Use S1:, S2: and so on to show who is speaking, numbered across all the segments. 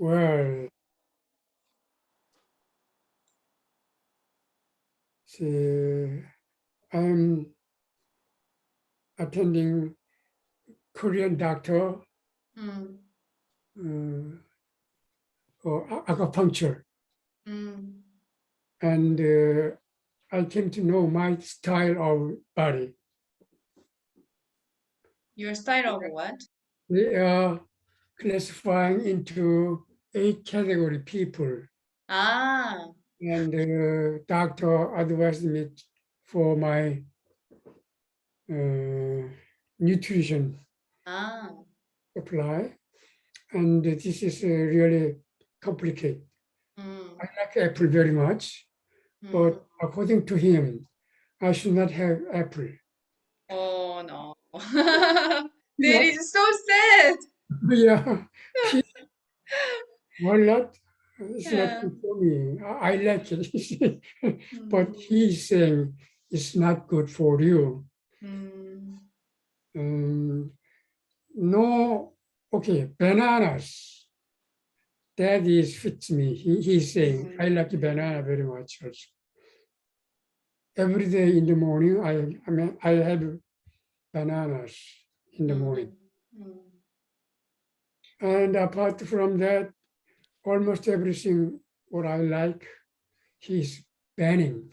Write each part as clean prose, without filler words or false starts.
S1: Well, see, I'm attending Korean doctor
S2: Mm,
S1: or acupuncture,
S2: mm.
S1: and I came to know my style of body.
S2: Your style of what?
S1: They are classifying into 8 category people,
S2: Ah,
S1: and doctor advised me for my nutrition
S2: ah.
S1: supply, and this is really complicated.
S2: Mm,
S1: I like apple very much,
S2: mm.
S1: but according to him, I should not have apple.
S2: Oh no. That
S1: Yeah,
S2: is so sad.
S1: yeah, peach, walnut, it's not
S2: Yeah.
S1: good for me. I like it, but
S2: Mm,
S1: he's saying it's not good for you.
S2: mm,
S1: Um, no, okay, bananas. That is fits me. He's saying I like banana very much also. Every day in the morning, I have bananas in the
S2: mm,
S1: morning.
S2: mm.
S1: And apart from that, almost everything what I like, he's banning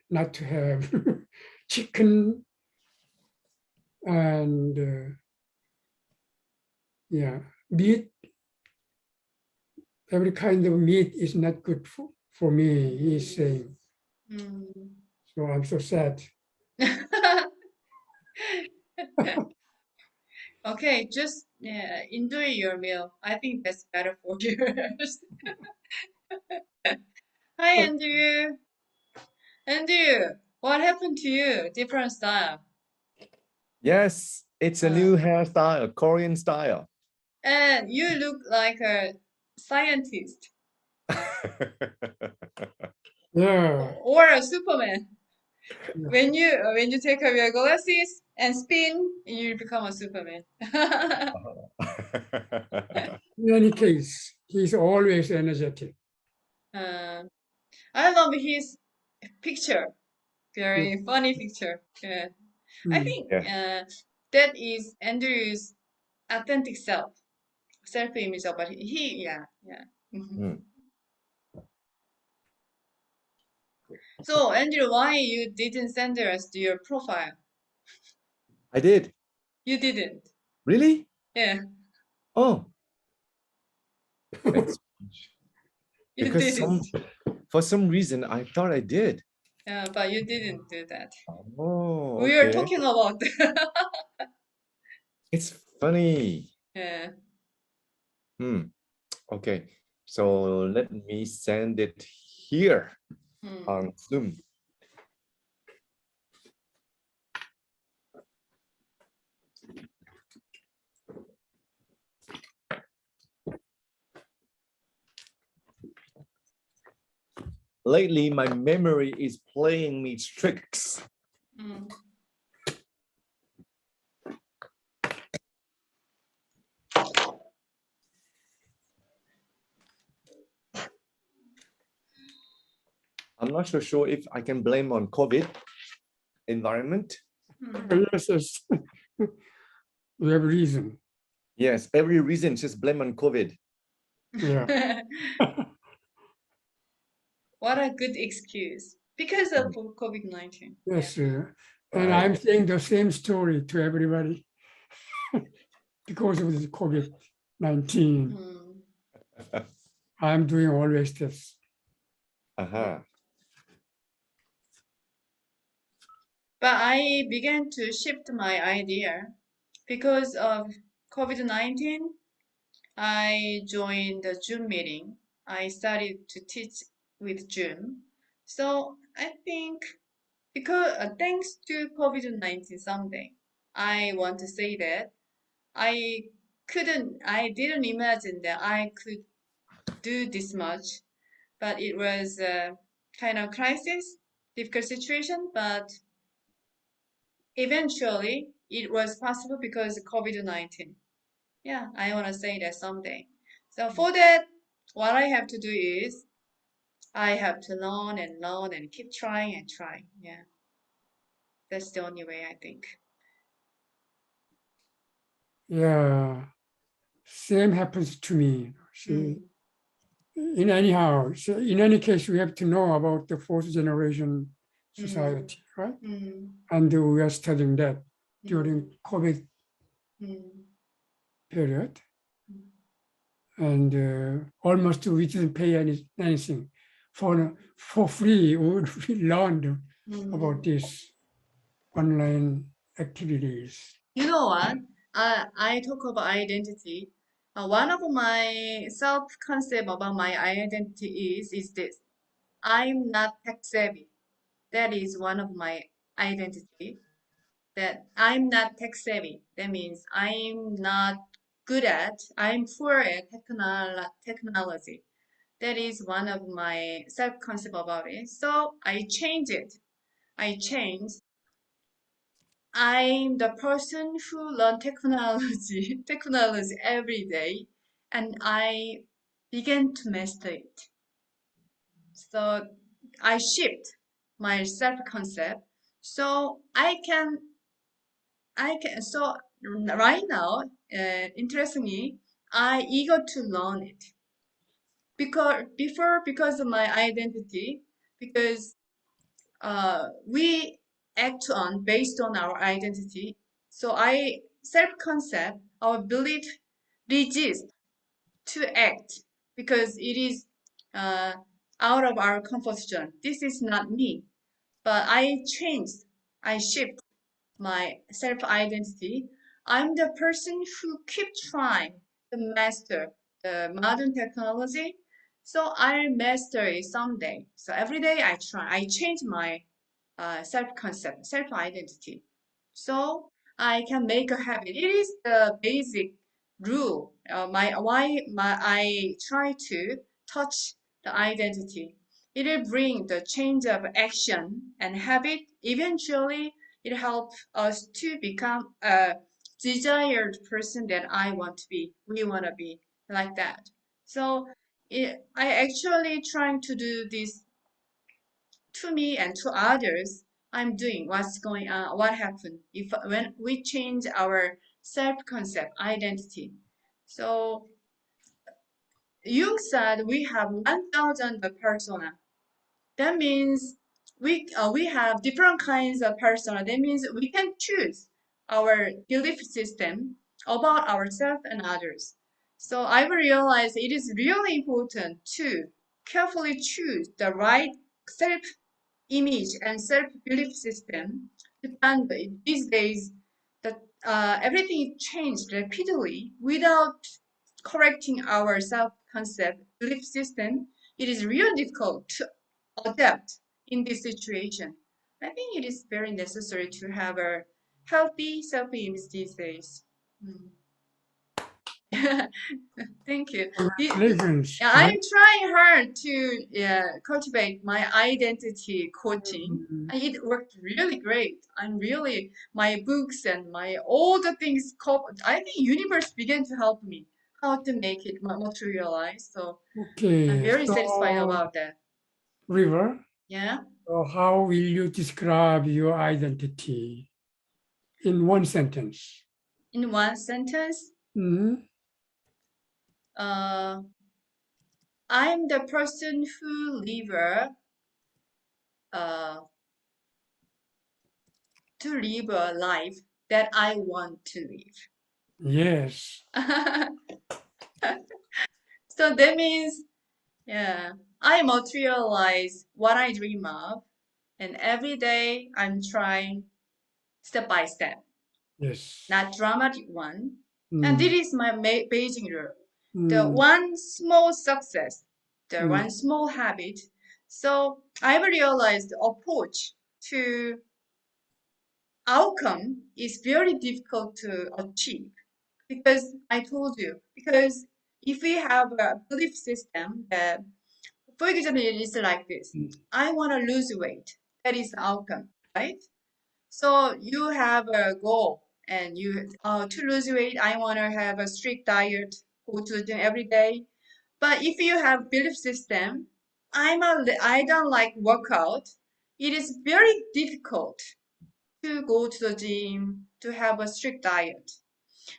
S1: not to have chicken and yeah, meat. Every kind of meat is not good for me, he's saying.
S2: Mm.
S1: So I'm so sad.
S2: Okay, just enjoy your meal. I think that's better for you. Hi, Andrew. Andrew, what happened to you? Different style.
S3: Yes, it's a
S2: Uh,
S3: new hairstyle, a Korean style.
S2: and you look like a scientist
S1: Yeah,
S2: or a Superman.
S1: yeah.
S2: When you take off your glasses and spin, you become a Superman.
S1: In any case, he's always energetic.
S2: uh, I love his picture.
S1: Yeah.
S2: Very funny picture. Yeah. I
S1: Mm.
S2: think
S3: Yeah.
S2: that is Andrew's authentic self-image about yeah, yeah. Mhm.
S3: Mm.
S2: So, Andrew, why you didn't send us to your profile?
S3: I did.
S2: You didn't.
S3: Really?
S2: Yeah,
S3: Oh, it's
S2: you
S3: because
S2: didn't.
S3: for some reason I thought I did.
S2: Yeah, but you didn't do that.
S3: Oh,
S2: We were
S3: okay.
S2: talking about.
S3: It's funny.
S2: Yeah.
S3: Hmm. Okay. So let me send it here
S2: Hmm.
S3: on Zoom. Lately, my memory is playing me tricks.
S2: Hmm.
S3: I'm not so sure if I can blame on COVID environment.
S2: Hmm.
S1: Yes, yes. We have reason.
S3: Yes, every reason just blame on COVID.
S1: Yeah.
S2: What a good excuse. Because of COVID-19. Yeah.
S1: Yes. And
S3: Right.
S1: I'm saying the same story to everybody because of the COVID-19.
S2: Hmm.
S1: I'm doing always this.
S3: Uh-huh.
S2: But I began to shift my idea because of COVID-19. I joined the Zoom meeting. I started to teach with Zoom. So I think because thanks to COVID-19 someday, I want to say that I didn't imagine that I could do this much, but it was a kind of crisis, difficult situation, but eventually it was possible because of COVID-19. Yeah, I want to say that someday. So for that, what I have to do is I have to learn and keep trying and trying. Yeah, that's the only way I think.
S1: Yeah, same happens to me. See, in any case, we have to know about the fourth generation society, right? And we are studying that during COVID period. And almost we didn't pay anything for free. We learned about these online activities.
S2: You know what? I talk about identity. One of my self-concept about my identity is this. I'm not tech savvy. That is one of my identity. That I'm not tech savvy. That means I'm poor at technology. That is one of my self-concept about it. So I change it. I change. I'm the person who learn technology, technology every day, and I began to master it. So I shift my self-concept. So so right now, interestingly, I eager to learn it because of my identity, because we act on based on our identity. So I self-concept, our belief resist to act because it is uh, out of our comfort zone. This is not me, but I changed, I shift my self-identity. I'm the person who keep trying to master the modern technology. So I'll master it someday. So every day I try, I change my self-concept, self-identity. So I can make a habit. It is the basic rule. I try to touch the identity. It will bring the change of action and habit. Eventually, it helps us to become a desired person that I want to be. We want to be like that. So I actually trying to do this to me and to others. I'm doing what's going on, what happened if when we change our self-concept, identity. So Jung said we have 1,000 persona. That means we have different kinds of persona. That means we can choose our belief system about ourselves and others. So I realized it is really important to carefully choose the right self image and self-belief system. And these days, that everything changed rapidly without correcting our self-concept belief system. It is really difficult to adapt in this situation. I think it is very necessary to have a healthy self-image these days. Thank you.
S1: Congratulations.
S2: I'm trying hard to cultivate my identity coaching. And it worked really great. I'm really my books and my all the things. I think universe began to help me how to make it materialize. So I'm
S1: Okay,
S2: very satisfied
S1: so
S2: about that.
S1: River,
S2: Yeah.
S1: so how will you describe your identity in one sentence?
S2: In one sentence,
S1: Mhm.
S2: uh, I'm the person who uh, live a life that I want to
S1: Yes,
S2: live. So that means, yeah, I materialize what I dream of, and every day I'm trying step by step,
S1: yes.
S2: not dramatic one. And
S1: Mm,
S2: this is my Beijing rule. The
S1: mm,
S2: one small success, the
S1: mm,
S2: one small habit. So I realized the approach to outcome is very difficult to achieve because I told you, because if we have a belief system that, for example, it is like this.
S1: mm,
S2: I want to lose weight. That is the outcome, right? So you have a goal and you to lose weight, I want to have a strict diet, go to the gym every day. But if you have belief system, I don't like workout. It is very difficult to go to the gym, to have a strict diet.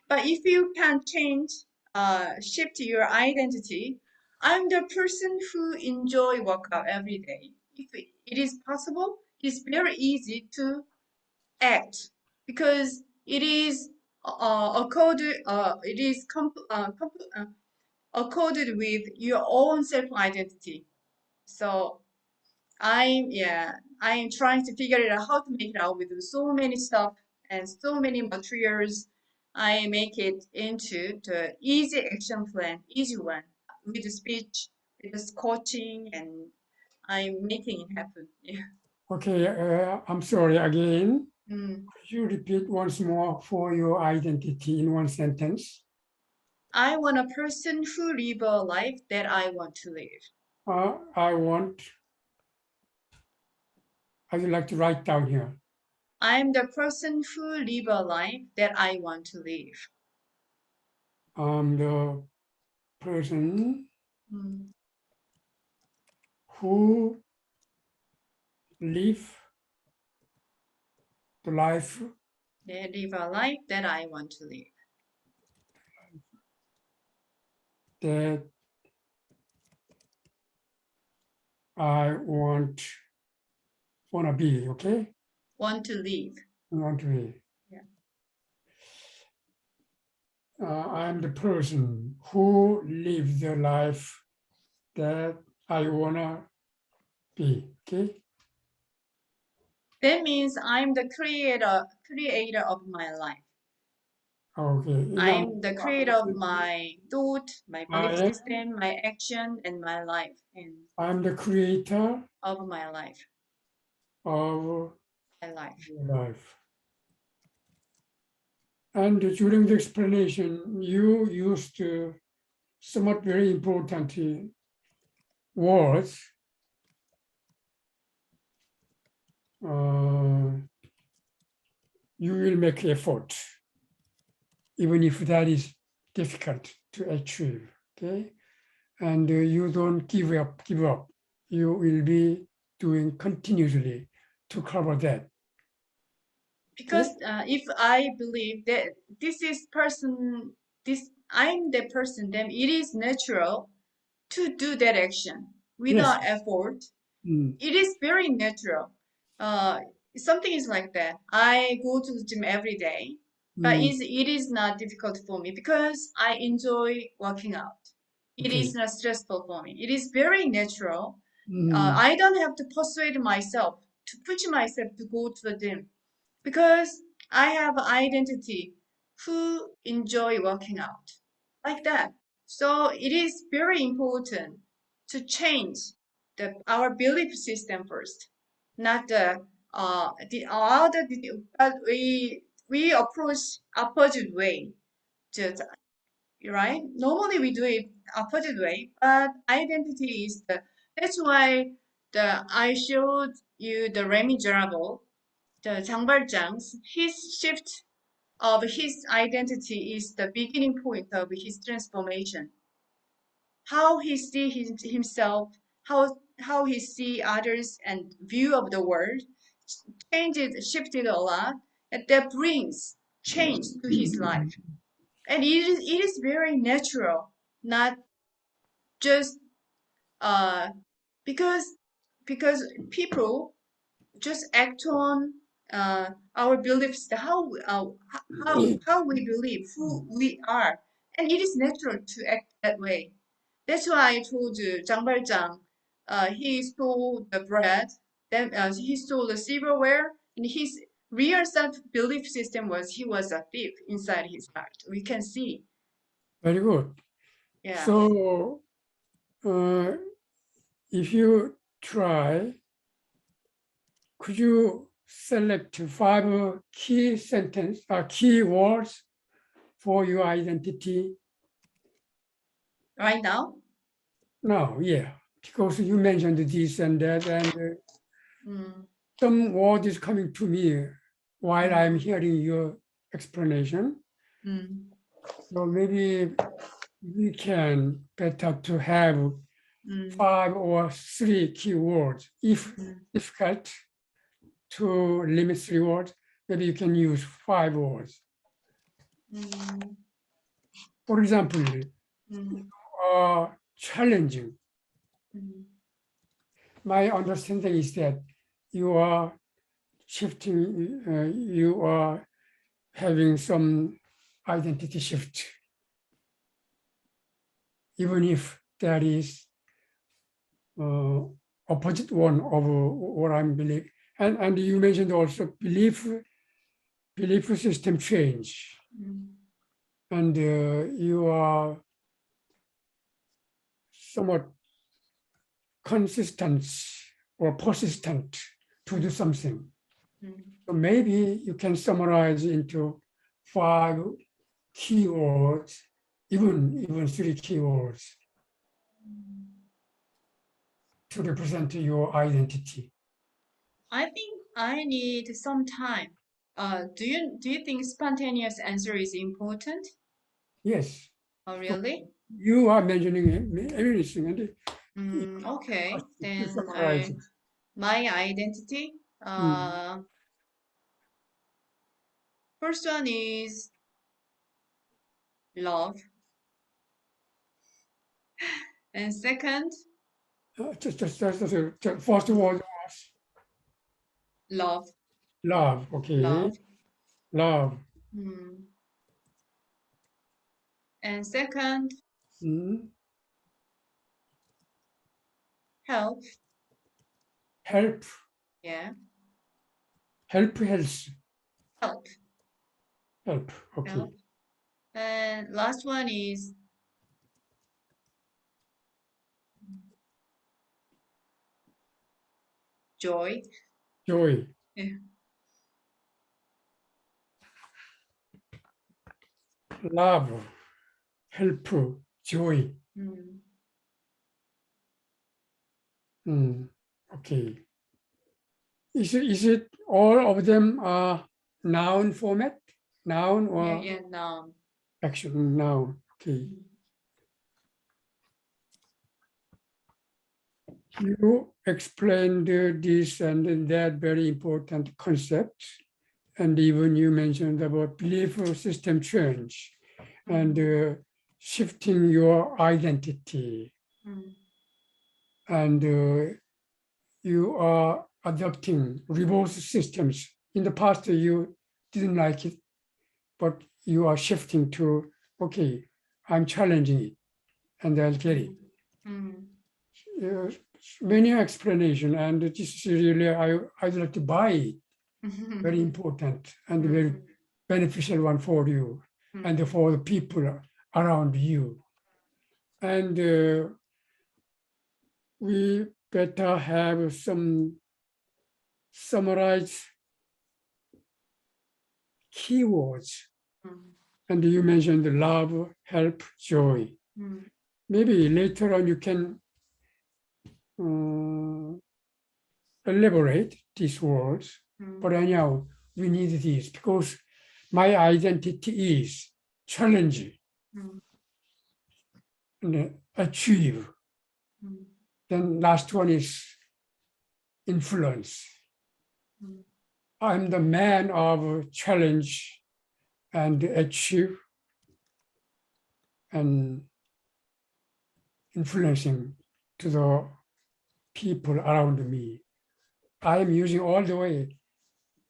S2: But if you can change, shift your identity, I'm the person who enjoy workout every day. If it is possible, it's very easy to act because it is accorded with your own self identity. So I'm trying to figure it out how to make it out with so many stuff and so many materials. I make it into the easy action plan, easy one with the speech, with the coaching, and I'm making it happen. Yeah.
S1: Okay, I'm sorry again.
S2: Mm.
S1: Could you repeat once more for your identity in one sentence?
S2: I want a person who live a life that I want to live.
S1: I would like to write down here.
S2: I'm the person who live a life that I want to live.
S1: I'm the person
S2: Mm.
S1: who live the life
S2: They live a life that I want to live.
S1: that I wanna be, okay?
S2: Want to live.
S1: Want to be.
S2: Yeah.
S1: I'm the person who lives the life that I wanna be, okay?
S2: That means I'm the creator of my life.
S1: Okay.
S2: I'm the creator of my thought, my belief
S1: I am,
S2: system, my action, and my life, and
S1: I'm the creator
S2: of my life.
S1: of
S2: My life.
S1: life. And during the explanation, you used somewhat very important words. You will make effort, even if that is difficult to achieve, okay? And you don't give up. You will be doing continuously to cover that.
S2: Because if I believe that I'm the person, then it is natural to do that action without
S1: Yes.
S2: effort.
S1: Mm.
S2: It is very natural. Uh, Something is like that. I go to the gym every day, but
S1: Mm.
S2: it is not difficult for me because I enjoy working out. It
S1: Okay.
S2: is not stressful for me. It is very natural.
S1: Mm.
S2: I don't have to persuade myself to push myself to go to the gym because I have identity who enjoy working out like that. So it is very important to change our belief system first, not the other. But we approach opposite way, just right. Normally we do it opposite way, but identity is the. That's why I showed you the Les Miserables, the 장발장's, his shift of his identity is the beginning point of his transformation. How he see himself, how he see others and view of the world shifted a lot, and that brings change to his life. And it is very natural, not just uh, because because people just act on our beliefs, how we believe, who we are, and it is natural to act that way. That's why I told you, Zhang Baizhang, he stole the bread, then he stole the silverware, and his real self belief system was he was a thief inside his heart. We can see,
S1: Very good.
S2: yeah.
S1: So if you try, could you select 5 key words for your identity?
S2: Right now,
S1: No, yeah, because you mentioned this and that, and
S2: mm,
S1: some word is coming to me while I'm
S2: mm,
S1: hearing your explanation.
S2: mm.
S1: So maybe we can better to have 5 or 3 keywords. If difficult to limit 3 words, maybe you can use 5 words. For example, challenging. My understanding is that you are shifting, you are having some identity shift, even if there is opposite one of what I'm believing. And you mentioned also belief system change. And you are somewhat consistent or persistent to do something. So maybe you can summarize into 5 keywords, even 3 keywords to represent your identity.
S2: I think I need some time. Do you think spontaneous answer is important?
S1: Yes.
S2: Oh, really?
S1: You are mentioning everything, and
S2: Okay,
S1: to
S2: then
S1: summarize it.
S2: my identity. First one is love, and second,
S1: Just first word was
S2: love,
S1: love. Okay,
S2: love,
S1: love.
S2: and second, help.
S1: Help.
S2: Yeah,
S1: Help. Health.
S2: help,
S1: Help. Okay.
S2: help. And last one is joy.
S1: Joy.
S2: Yeah.
S1: Love. Help. Joy. Okay. Is it all of them are noun format? Noun or
S2: Yeah, noun.
S1: action? Noun. Okay. You explained this and that very important concept, and even you mentioned about belief system change and shifting your identity, and you are adopting reverse systems. In the past, you didn't like it, but you are shifting to, okay, I'm challenging it, and I'll get it. Many explanation, and this is really, I'd like to buy it. Very important and very beneficial one for you and for the people around you. And we better have some summarized keywords. And you mentioned love, help, joy. Maybe later on you can elaborate these words, but anyhow, we need these because my identity is challenge and achieve. Then last one is influence. I'm the man of challenge and achieve and influencing to the people around me. I am using all the way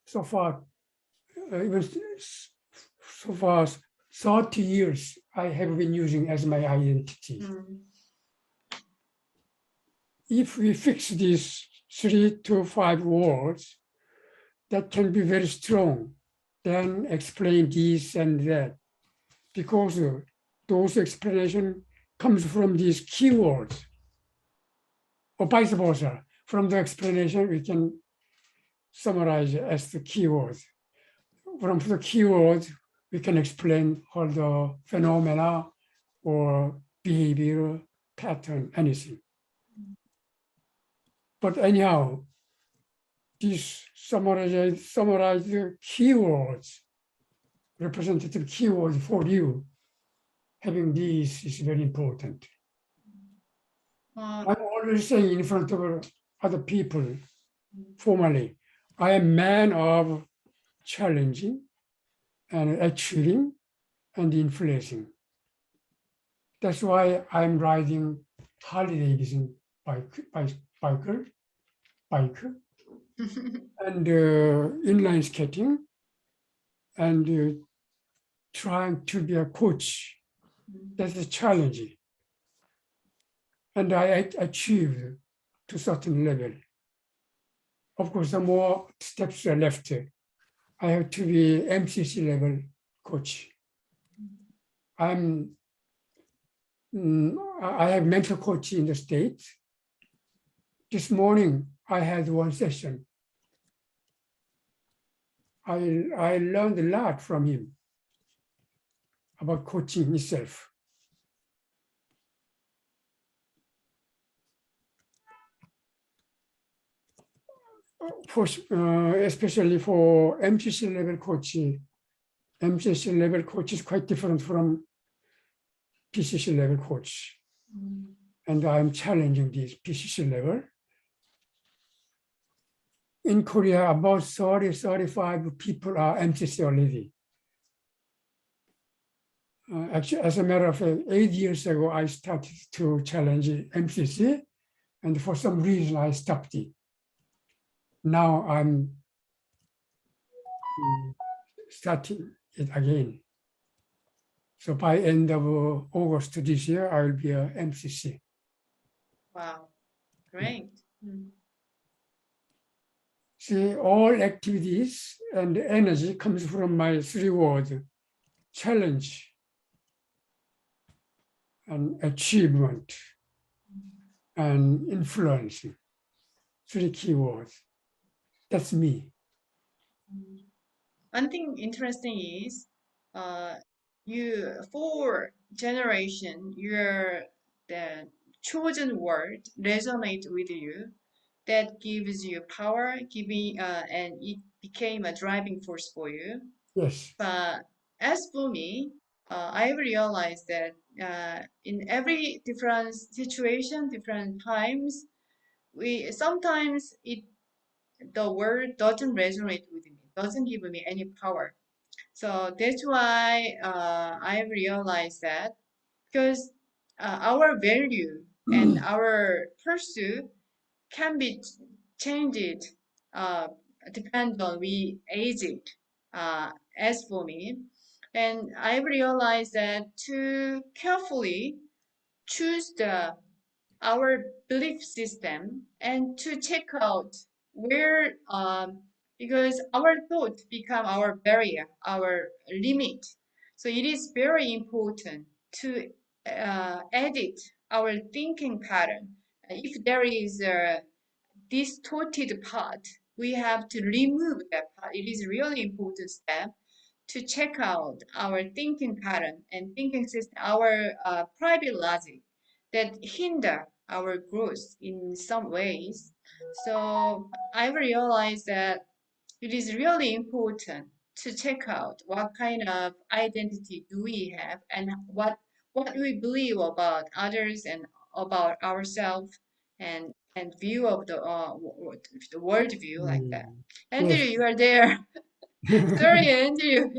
S1: so far, even so far 30 years I have been using as my identity. If we fix these 3 to 5 words, that can be very strong. Then explain this and that, because those explanation comes from these keywords, or vice versa. From the explanation, we can summarize as the keywords. From the keywords, we can explain all the phenomena or behavior pattern, anything. But anyhow, these summarized keywords, representative keywords for you, having this is very important.
S2: Uh,
S1: I'm always saying in front of other people, formally, I am man of challenging and achieving and influencing. That's why I'm riding Harley Davidson bike, and inline skating, and trying to be a coach. That's a challenge. And I achieved to certain level. Of course, the more steps are left. I have to be MCC level coach. I have mentor coach in the States. This morning, I had one session. I learned a lot from him about coaching itself. Especially for MCC level coach, MCC level coach is quite different from PCC level coach. And I'm challenging this PCC level. In Korea, about 35 people are MCC already. Actually, as a matter of fact, 8 years ago, I started to challenge MCC, and for some reason, I stopped it. Now I'm starting it again. So by end of August this year, I will be a MCC.
S2: Wow, great.
S1: See, all activities and energy comes from my 3 words: challenge and achievement and influence. 3 key words. That's me.
S2: One thing interesting is, you for generation, the chosen word resonate with you. That gives you power, and it became a driving force for you.
S1: Yes.
S2: But as for me, I realized that in every different situation, different times, we sometimes the word doesn't resonate with me, doesn't give me any power. So that's why I realized that, because our value and our pursuit can be changed, uh, depend on we age it. As for me, and I realized that to carefully choose the our belief system and to check out where, because our thought become our barrier, our limit. So it is very important to edit our thinking pattern. If there is a distorted part, we have to remove that part. It is really important step to check out our thinking pattern and thinking system, our private logic that hinder our growth in some ways. So I realized that it is really important to check out what kind of identity do we have and what we believe about others and about ourselves, and view of the world view like that. Andrew,
S1: Yes.
S2: you are there. Sorry, Andrew.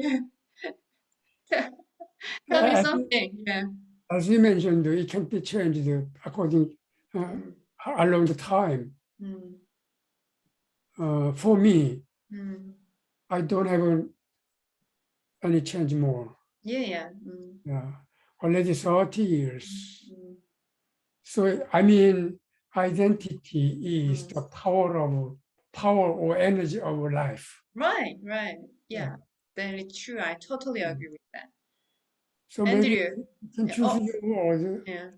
S2: Tell me
S1: As,
S2: something. Yeah.
S1: as you mentioned, it can be changed according along the time.
S2: Mm,
S1: For me,
S2: mm.
S1: I don't have any change more.
S2: Yeah.
S1: Yeah, already 30 years.
S2: Mm,
S1: So I mean, identity is
S2: mm.
S1: the power or energy of life.
S2: Right.
S1: Yeah.
S2: Yeah, very true. I totally agree with that.
S1: So maybe
S2: Andrew.
S1: you can
S2: Yeah.
S1: choose
S2: Oh,
S1: your word,
S2: yeah.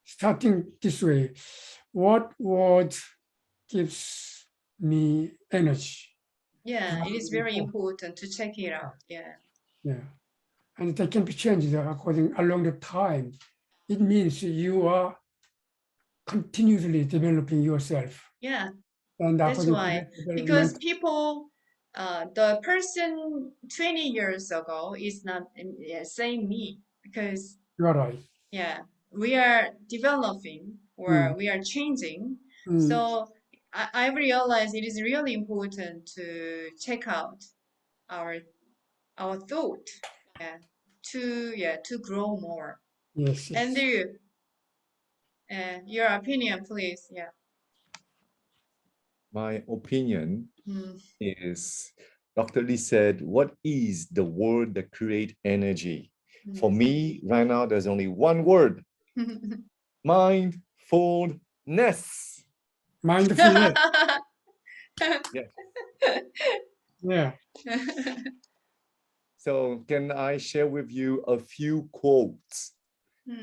S1: starting this way. What word gives me energy?
S2: Yeah, it is very important to check it out. Yeah.
S1: Yeah, and they can be changed according along the time. It means you are continuously developing yourself,
S2: Yeah.
S1: and
S2: That's
S1: according to
S2: why,
S1: that
S2: because
S1: development,
S2: people, the person 20 years ago is not same me, because
S1: You are right.
S2: Yeah, we are developing or we are changing. So I realize it is really important to check out our thought, yeah, to grow more.
S1: Yes, yes.
S2: Andrew, your opinion, please. Yeah.
S3: My opinion
S2: Mm.
S3: is Dr. Lee said, what is the word that create energy? For me, right now, there's only one word, mindfulness.
S1: Mindfulness.
S3: Yes.
S1: Yeah.
S3: So can I share with you a few quotes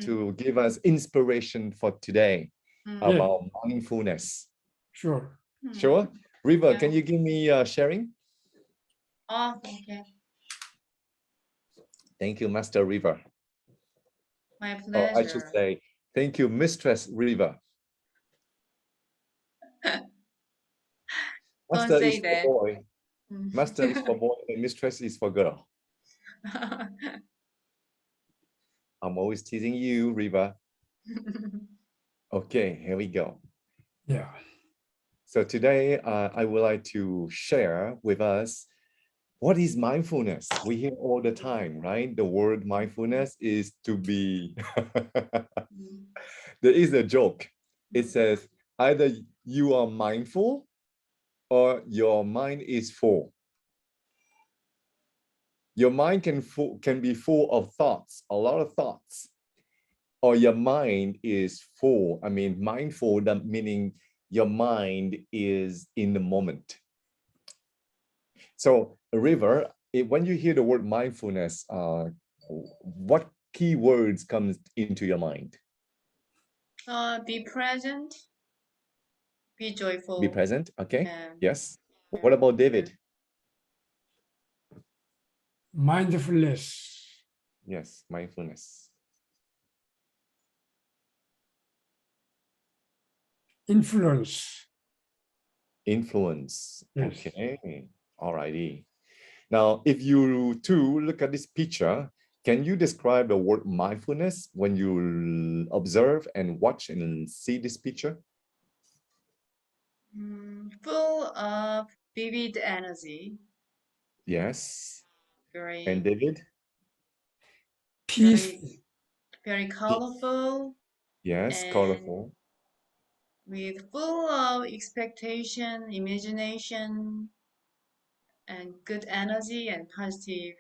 S3: to give us inspiration for today
S1: Yeah,
S3: about mindfulness?
S1: sure.
S3: Sure. River,
S2: Yeah.
S3: can you give me sharing?
S2: Oh, okay.
S3: Thank you, Master River.
S2: My
S3: Oh, I should
S2: pleasure.
S3: say, thank you, Mistress River.
S2: Don't
S3: Master
S2: say
S3: is for
S2: that.
S3: boy. Master is for boy and mistress is for girl. I'm always teasing you, Riva. Okay, here we go.
S1: Yeah.
S3: So today I would like to share with us what is mindfulness. We hear all the time, right? The word mindfulness is to be, there is a joke. It says either you are mindful or your mind is full. Your mind can be full of thoughts, a lot of thoughts, or your mind is full. I mean, mindful, that meaning your mind is in the moment. So, River, when you hear the word mindfulness, what key words comes into your mind?
S2: Be present, be joyful.
S3: Be present, okay?
S2: Yeah.
S3: Yes. What about David?
S1: Mindfulness.
S3: Yes, mindfulness.
S1: Influence.
S3: Influence.
S1: Yes.
S3: Okay. All righty. Now, if you two look at this picture, can you describe the word mindfulness when you observe and watch and see this picture?
S2: Full of vivid energy.
S3: Yes.
S2: Very,
S3: And David?
S1: Peaceful.
S2: very colorful
S3: Yes,
S2: and
S3: colorful.
S2: with full of expectation, imagination, and good energy and positive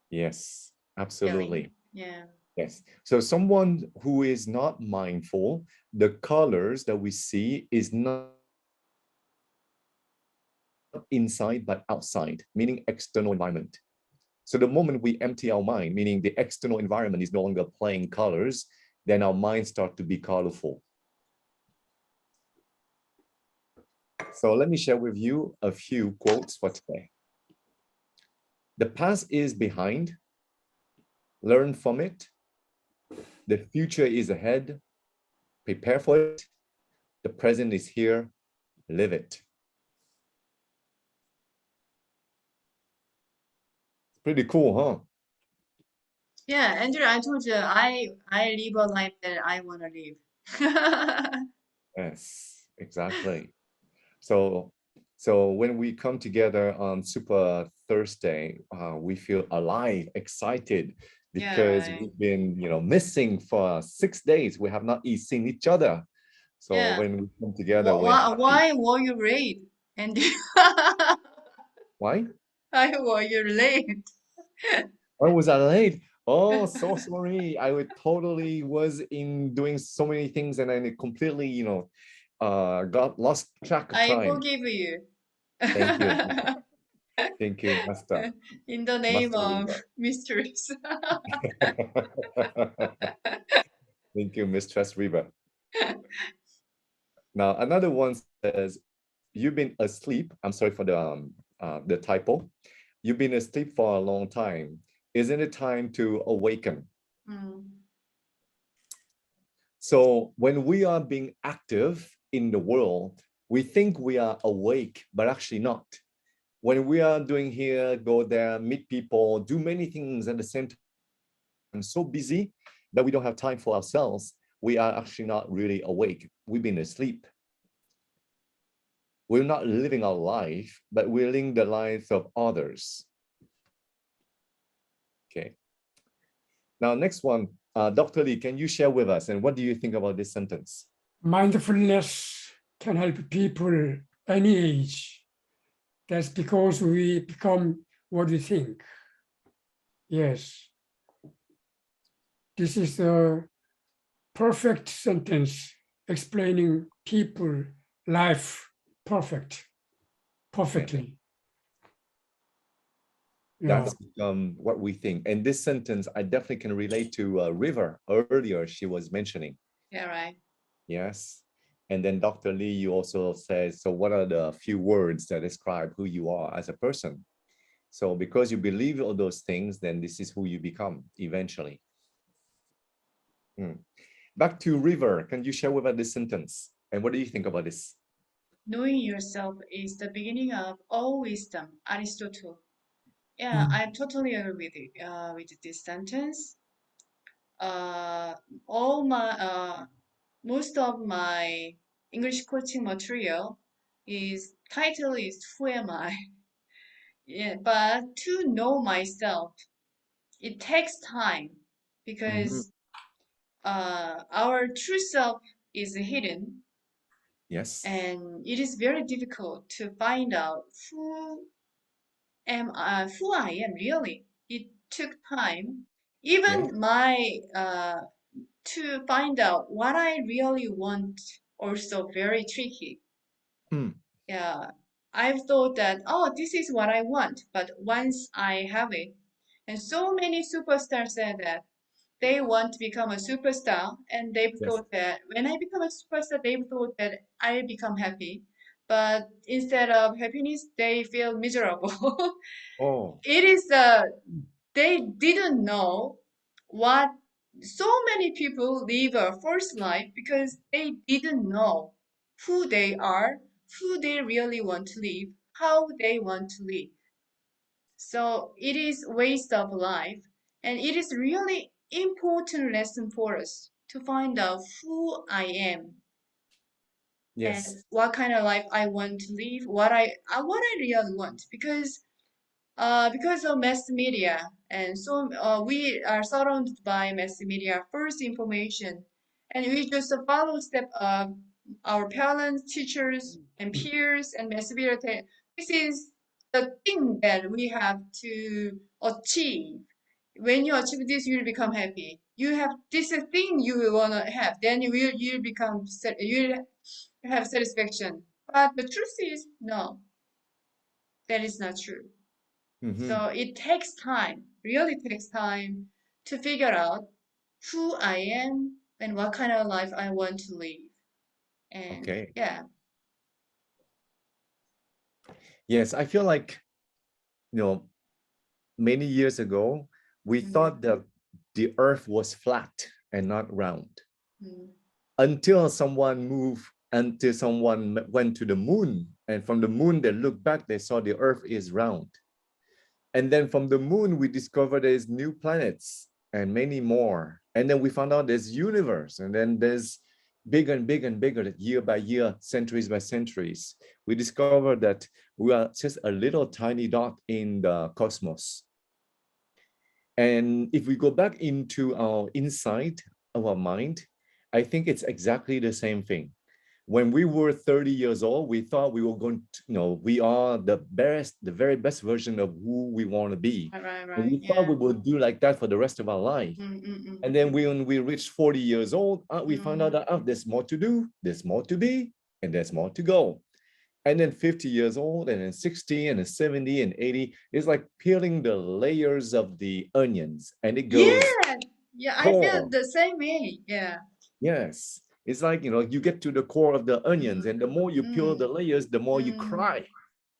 S3: Yes,
S2: feeling.
S3: absolutely.
S2: Yeah.
S3: Yes. So someone who is not mindful, the colors that we see is not inside but outside, meaning external environment. So the moment we empty our mind, meaning the external environment is no longer playing colors, then our mind start to be colorful. So let me share with you a few quotes for today. The past is behind, learn from it. The future is ahead, prepare for it. The present is here, live it. Pretty cool, huh?
S2: Yeah, Andrew, I told you I live a life that I want to live.
S3: Yes, exactly. So, so when we come together on Super Thursday, we feel alive, excited
S2: Yeah,
S3: because
S2: right.
S3: we've been, missing for 6 days. We have not seen each other. So
S2: Yeah.
S3: when we come together, we're
S2: Why,
S3: happy.
S2: why were you late? Andrew,
S3: Why?
S2: why were you late?
S3: Why was I late? Oh, so sorry. I would totally was in doing so many things and I completely, got lost track of
S2: I
S3: time.
S2: forgive you.
S3: Thank you. Thank you, Master.
S2: In the name
S3: Master
S2: of
S3: River.
S2: mysteries.
S3: Thank you, Mistress River. Now, another one says, you've been asleep. I'm sorry for the typo. You've been asleep for a long time. Isn't it time to awaken? So when we are being active in the world, we think we are awake, but actually not. When we are doing here, go there, meet people, do many things at the same time, I'm so busy, that we don't have time for ourselves, we are actually not really awake. We've been asleep. We're not living our life, but we're living the lives of others. Okay. Now, next one, Dr. Lee, can you share with us, and what do you think about this sentence?
S1: Mindfulness can help people any age. That's because we become what we think. Yes. This is a perfect sentence explaining people, life perfectly. Yeah.
S3: That's what we think. And this sentence, I definitely can relate to River earlier, she was mentioning.
S2: Yeah, right.
S3: Yes. And then Dr. Lee, you also said, so what are the few words that describe who you are as a person? So because you believe all those things, then this is who you become eventually. Back to River, can you share with us this sentence? And what do you think about this?
S2: Knowing yourself is the beginning of all wisdom, Aristotle. Yeah, I totally agree with this sentence. All my most of my English coaching material is title is Who Am I? Yeah, but to know myself, it takes time because our true self is hidden,
S3: Yes.
S2: and it is very difficult to find out who I am really. It took time.
S3: Yeah.
S2: Even my to find out what I really want also very tricky. Yeah, I've thought that, oh, this is what I want, but once I have it, and so many superstars said that they want to become a superstar, and they've
S3: Yes.
S2: thought that when I become a superstar, they've thought that I become happy, but instead of happiness, they feel miserable.
S3: Oh,
S2: It is they didn't know what so many people live a false life because they didn't know who they are, who they really want to live, how they want to live. So it is waste of life, and it is really important lesson for us to find out who I am and
S3: yes.
S2: what kind of life I want to live, what I really want, because of mass media, and so we are surrounded by mass media first information, and we just follow step of our parents, teachers, and peers, and mass media. This is the thing that we have to achieve. When you achieve this, you will become happy. You have this thing you will wanna have, then you become you have satisfaction. But the truth is, no, that is not true. So it takes time, really takes time to figure out who I am and what kind of life I want to live. And
S3: Okay.
S2: yeah.
S3: Yes, I feel like, many years ago, we thought that the earth was flat and not round. Until someone went to the moon, and from the moon they looked back, they saw the earth is round. And then from the moon, we discovered there's new planets and many more. And then we found out there's universe, and then there's bigger and bigger and bigger, year by year, centuries by centuries. We discovered that we are just a little tiny dot in the cosmos. And if we go back into our inside, our mind, I think it's exactly the same thing. When we were 30 years old, we thought we were going to, we are the very best version of who we want to be.
S2: Right,
S3: And we thought we would do like that for the rest of our life. And then when we reached 40 years old, we found out that there's more to do, there's more to be, and there's more to go. And then 50 years old, and then 60, and then 70, and 80. It's like peeling the layers of the onions, and it goes
S2: Yeah, I feel
S3: core.
S2: the same way. Yeah.
S3: Yes. It's like, you get to the core of the onions, and the more you peel the layers, the more you cry.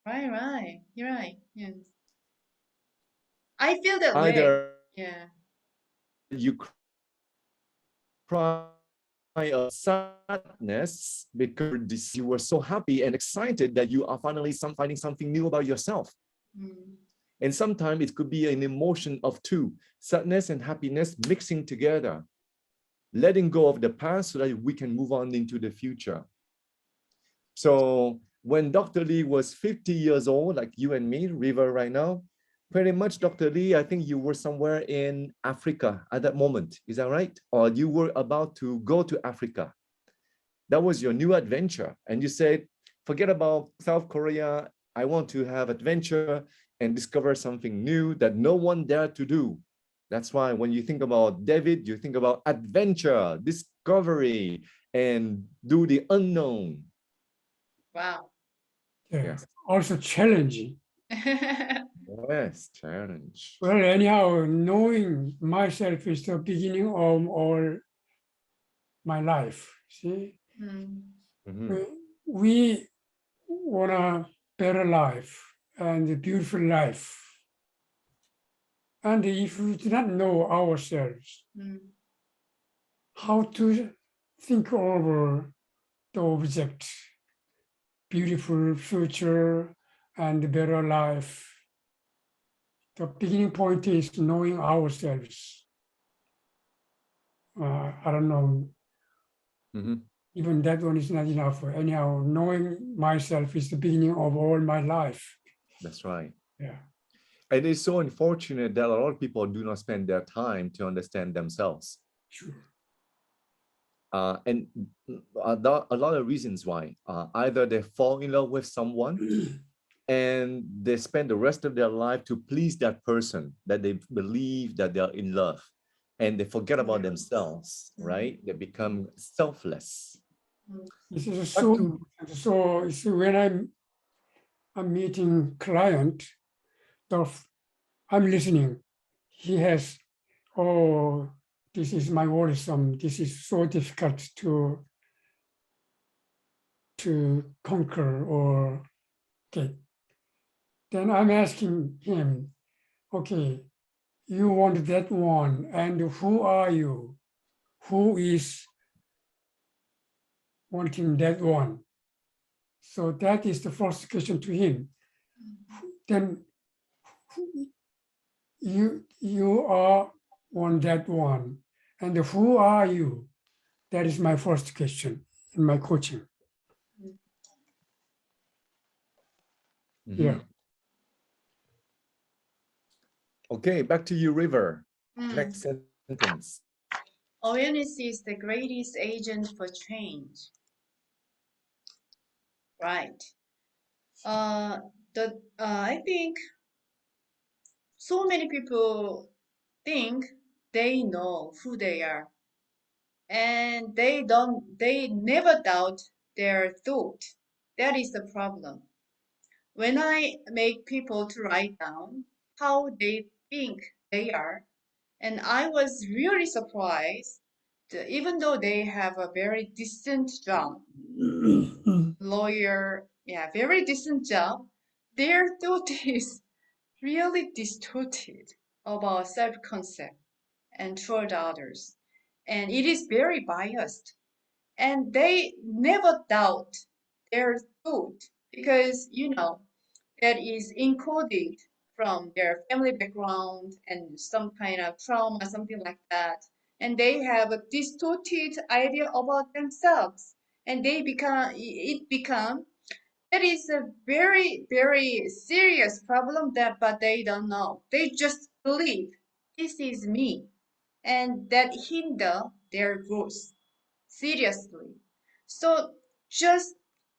S2: Right. You're right. Yes. I feel that way.
S3: Either
S2: Yeah.
S3: you cry of sadness because you were so happy and excited that you are finally finding something new about yourself. And sometimes it could be an emotion of two, sadness and happiness mixing together. letting go of the past so that we can move on into the future. So when Dr. Lee was 50 years old, like you and me, River, right now, pretty much, Dr. Lee, I think you were somewhere in Africa at that moment. Is that right? Or you were about to go to Africa. That was your new adventure. And you said, forget about South Korea. I want to have adventure and discover something new that no one dared to do. That's why when you think about David, you think about adventure, discovery, and do the unknown.
S2: Wow.
S1: Yeah.
S3: Yes.
S1: Also challenging.
S3: Yes, challenge.
S1: Well, anyhow, knowing myself is the beginning of all my life. See,
S3: Mhm.
S1: we want a better life and a beautiful life. And if we do not know ourselves, how to think over the object, beautiful future and better life, the beginning point is knowing ourselves. I don't know,
S3: Mhm.
S1: even that one is not enough. Anyhow, knowing myself is the beginning of all my life.
S3: That's right.
S1: Yeah.
S3: And it's so unfortunate that a lot of people do not spend their time to understand themselves.
S1: Sure.
S3: And a lot of reasons why. Either they fall in love with someone and they spend the rest of their life to please that person that they believe that they are in love, and they forget about themselves, right? They become selfless.
S1: This is
S3: Back to
S1: so when I'm meeting client, I'm listening. He has, oh, this is my worrisome. This is so difficult to conquer or okay. Then I'm asking him, okay, you want that one, and who are you? Who is wanting that one? So that is the first question to him. Then you are on that one, and who are you? That is my first question in my coaching. Yeah.
S3: Okay, back to you, River. Next sentence.
S2: Awareness is the greatest agent for change. Right. I think so many people think they know who they are, and they never doubt their thought. That is the problem. When I make people to write down how they think they are, and I was really surprised, even though they have a very decent job, lawyer, yeah, very decent job, their thought is really distorted about self-concept and toward others. And it is very biased. And they never doubt their thought because, that is encoded from their family background and some kind of trauma, something like that. And they have a distorted idea about themselves. And that is a very, very serious problem but they don't know. They just believe this is me, and that hinder their growth seriously. So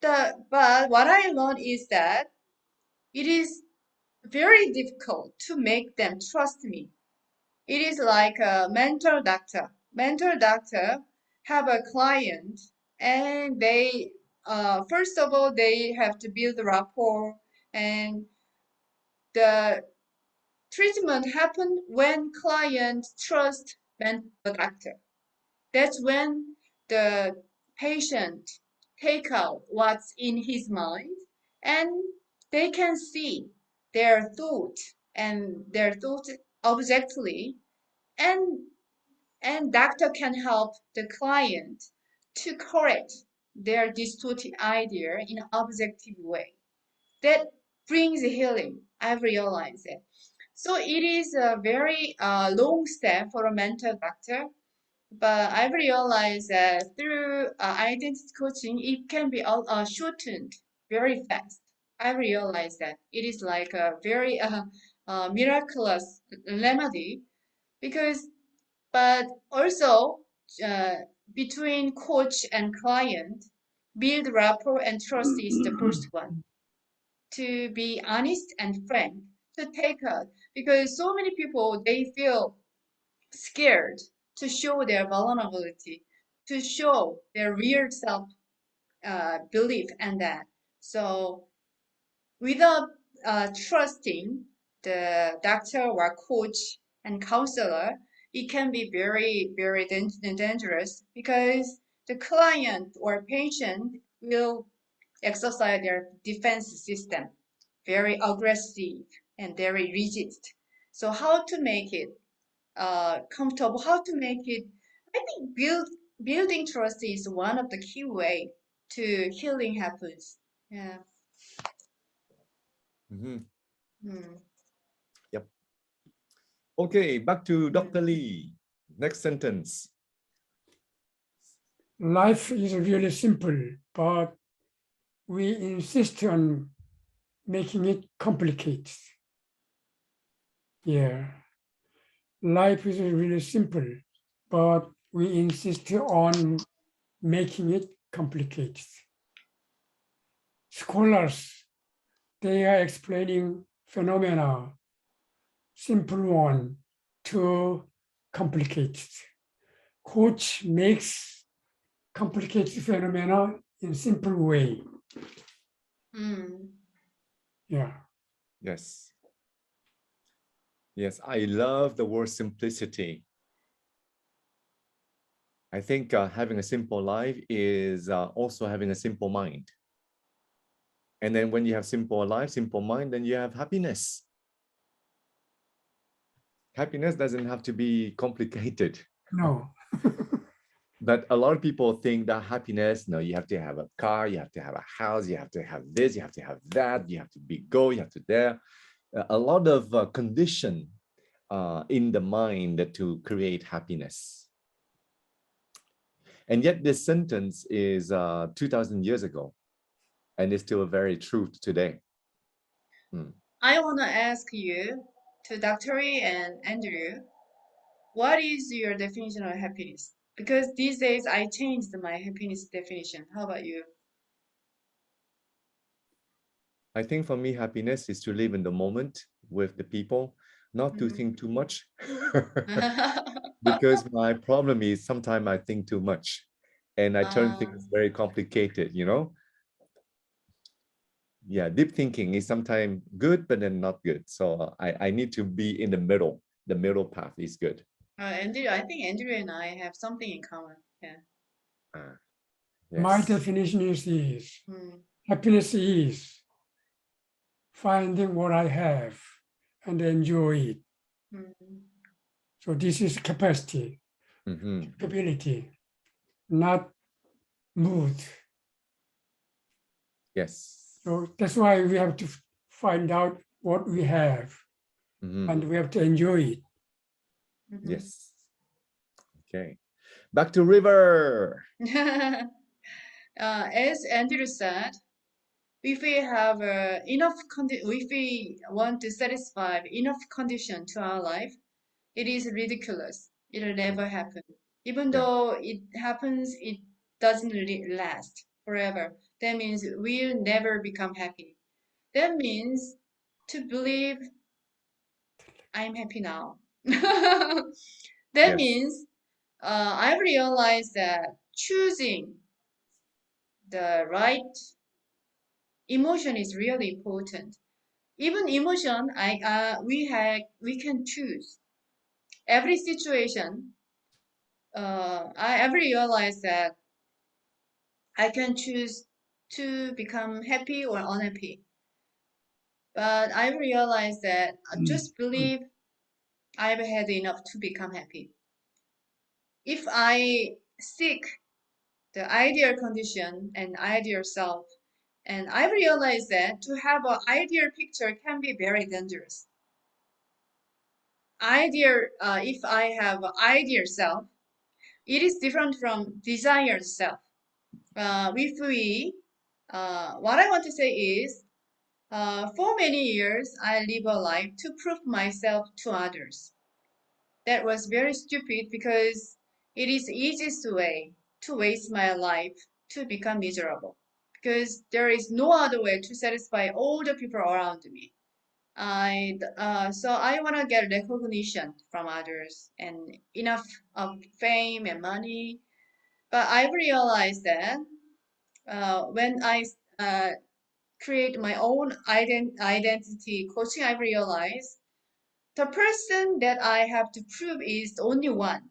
S2: but what I learned is that it is very difficult to make them trust me. It is like a mental doctor. Mental doctor have a client, and they first of all they have to build rapport, and the treatment happen when client trust mental doctor. That's when the patient take out what's in his mind, and they can see their thought objectively, and doctor can help the client to correct their distorted idea in an objective way. That brings healing. I've realized it. So it is a very long step for a mental doctor, But I realized that through identity coaching, it can be shortened very fast. I realized that it is like a very miraculous remedy because, but also uh, between coach and client, build rapport and trust is the first one. To be honest and frank, to take out because so many people they feel scared to show their vulnerability, to show their real self belief and that. So without trusting the doctor or coach and counselor, it can be very, very dangerous because the client or patient will exercise their defense system, very aggressive and very rigid. So how to make it comfortable, how to make it, I think building trust is one of the key way to healing happens. Yeah.
S3: Mhm.
S2: Hmm.
S3: Yep. Okay, back to Dr. Lee. Next sentence.
S1: Life is really simple, but we insist on making it complicated. Yeah. Life is really simple, but we insist on making it complicated. Scholars, they are explaining phenomena, simple one to complicated. Coach makes complicated phenomena in simple way.
S2: Hmm.
S1: Yeah.
S3: Yes. Yes, I love the word simplicity. I think having a simple life is also having a simple mind. And then when you have simple life, simple mind, then you have happiness. Happiness doesn't have to be complicated.
S1: No.
S3: But a lot of people think that happiness, no, you have to have a car, you have to have a house, you have to have this, you have to have that, you have to be go, you have to there. A lot of condition in the mind to create happiness. And yet this sentence is 2000 years ago and it's still very true today.
S2: I want to ask you, to Dr. Lee and Andrew, what is your definition of happiness? Because these days I changed my happiness definition. How about you?
S3: I think for me, happiness is to live in the moment with the people, not to think too much. Because my problem is sometimes I think too much and I turn things very complicated, you know? Yeah, deep thinking is sometimes good, but then not good. So I need to be in the middle. The middle path is good.
S2: Andrew, I think Andrew and I have something in common. Yeah.
S1: My
S3: Yes.
S1: definition is this.
S2: Hmm.
S1: Happiness is finding what I have and enjoy it.
S2: Hmm.
S1: So this is capacity,
S3: Mhm.
S1: capability, not mood.
S3: Yes.
S1: So that's why we have to find out what we have
S3: Mhm.
S1: and we have to enjoy it.
S3: Yes. Okay. Back to River.
S2: As Andrew said, if we have if we want to satisfy enough condition to our life, it is ridiculous. It'll never happen. Even
S3: Yeah.
S2: though it happens, it doesn't really last forever. That means we'll never become happy. That means to believe I'm happy now. That
S3: Yes.
S2: means I realized that choosing the right emotion is really important. Even emotion, we can choose every situation. I realized that I can choose to become happy or unhappy. But I realized that I just believe I've had enough to become happy. If I seek the ideal condition and ideal self, and I realized that to have an ideal picture can be very dangerous. Ideal, if I have an ideal self, it is different from desired self. If we, what I want to say is, for many years, I live a life to prove myself to others. That was very stupid because it is the easiest way to waste my life to become miserable. Because there is no other way to satisfy all the people around me. So I want to get recognition from others and enough of fame and money. But I realized that when I create my own identity coaching, I realized the person that I have to prove is the only one.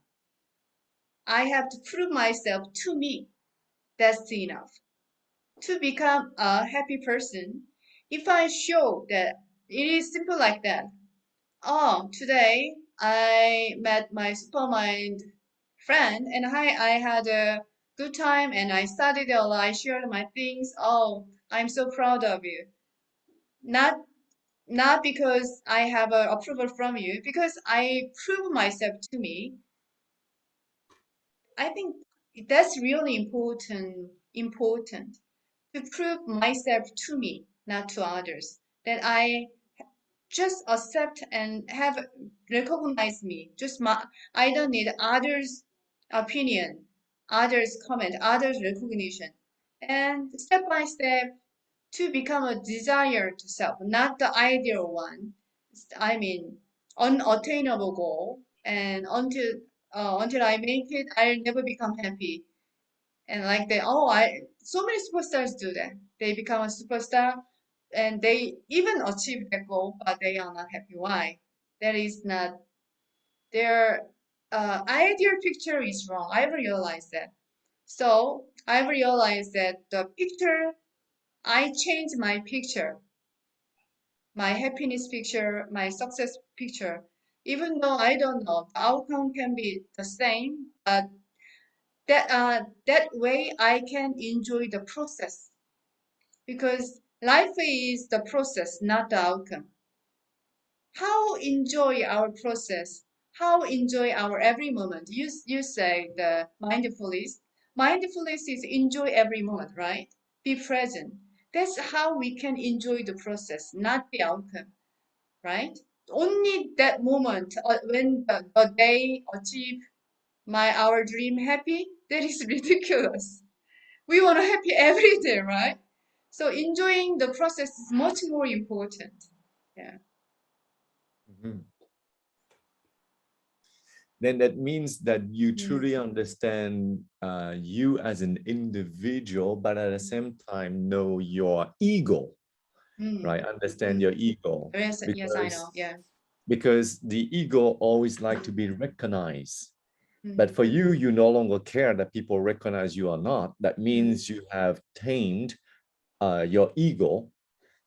S2: I have to prove myself to me. That's enough. To become a happy person, if I show that it is simple like that. Oh, today I met my supermind friend and I had a good time and I studied a lot. I shared my things. Oh, I'm so proud of you. Not not because I have a approval from you, because I prove myself to me. I think that's really important to prove myself to me, not to others. That I just accept and have recognize me. I don't need others' opinion, others' comment, others' recognition. And step by step to become a desired self, not the ideal one. I mean, unattainable goal. And until I make it, I'll never become happy. And like they, so many superstars do that. They become a superstar and they even achieve that goal, but they are not happy. Why? That is not their ideal picture is wrong. I realized that. So I realized that I changed my picture, my happiness picture, my success picture. Even though I don't know, the outcome can be the same, but that way I can enjoy the process because life is the process, not the outcome. How enjoy our process? How enjoy our every moment? You say the mindfulness. Mindfulness is enjoy every moment, right? Be present. That's how we can enjoy the process, not the outcome, right? Only that moment when the day achieve our dream happy, that is ridiculous. We want to happy every day, right? So enjoying the process is much more important. Yeah.
S3: Mhm. Then that means that you truly understand you as an individual, but at the same time know your ego, right? Understand your ego,
S2: Yes, I know. Yeah.
S3: because the ego always like to be recognized. But for you, you no longer care that people recognize you or not. That means you have tamed your ego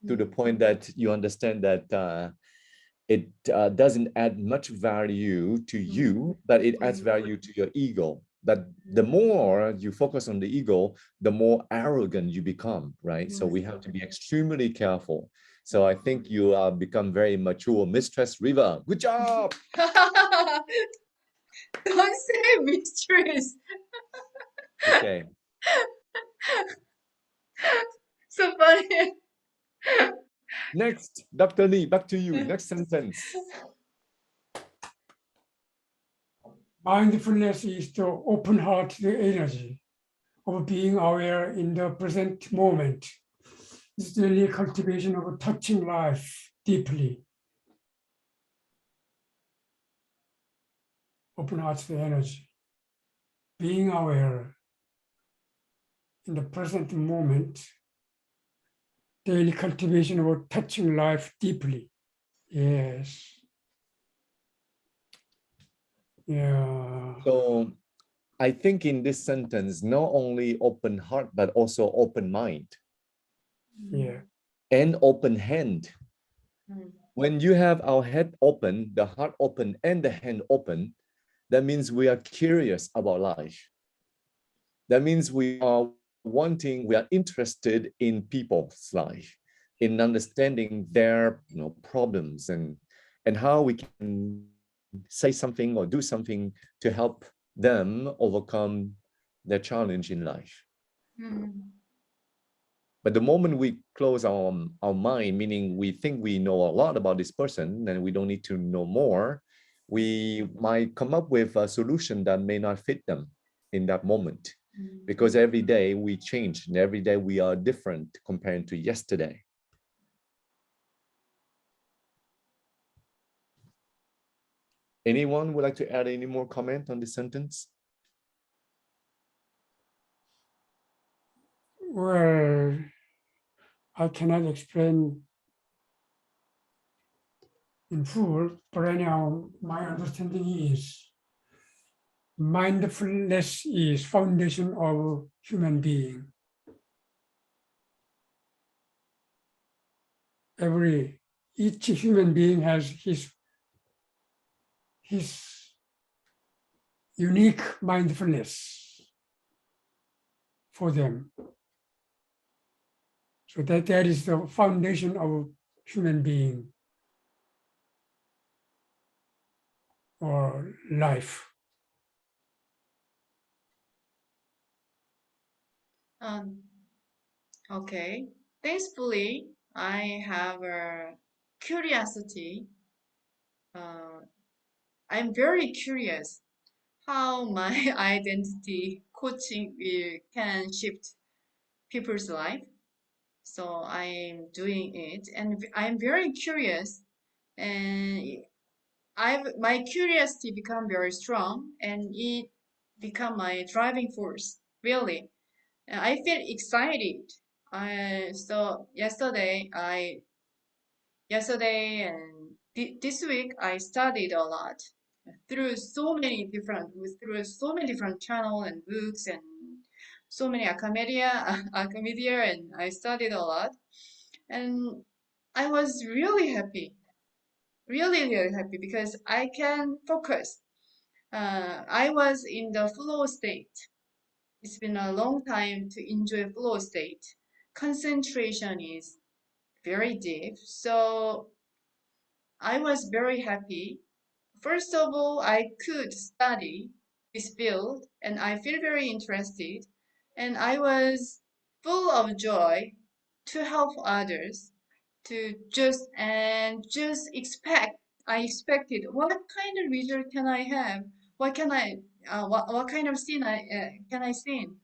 S3: to the point that you understand that it doesn't add much value to you, but it adds value to your ego. But the more you focus on the ego, the more arrogant you become, right? So we have to be extremely careful. So I think you become very mature, Mistress River. Good job.
S2: Don't say mysteries.
S3: Okay.
S2: So funny.
S3: Next, Dr. Lee, back to you. Next sentence.
S1: Mindfulness is the open-hearted energy of being aware in the present moment. It's the daily cultivation of touching life deeply. Open-hearted energy. Being aware in the present moment. Daily cultivation of touching life deeply. Yes. Yeah.
S3: So I think in this sentence, not only open heart, but also open mind.
S1: Yeah.
S3: And open hand. When you have our head open, the heart open, and the hand open, that means we are curious about life. That means we are interested in people's life, in understanding their problems and how we can say something or do something to help them overcome their challenge in life. But the moment we close our mind, meaning we think we know a lot about this person and we don't need to know more, we might come up with a solution that may not fit them in that moment. Because every day we change and every day we are different compared to yesterday. Anyone would like to add any more comment on this sentence?
S1: Well, I cannot explain in full, but anyhow, my understanding is mindfulness is foundation of human being. Each human being has his unique mindfulness for them. So that is the foundation of human being or life.
S2: Okay. Thankfully, I have a curiosity. I'm very curious how my identity coaching can shift people's life. So I'm doing it, and I'm very curious, and my curiosity become very strong, and it become my driving force. Really, and I feel excited. So yesterday and this week I studied a lot through so many different channel and books and so many academia, and I studied a lot, and I was really happy because I can focus. I was in the flow state. It's been a long time to enjoy flow state. Concentration is very deep, so I was very happy. First of all, I could study this field and I feel very interested, and I was full of joy to help others to just expect. I expected what kind of result can I have? What kind of scene can I sing?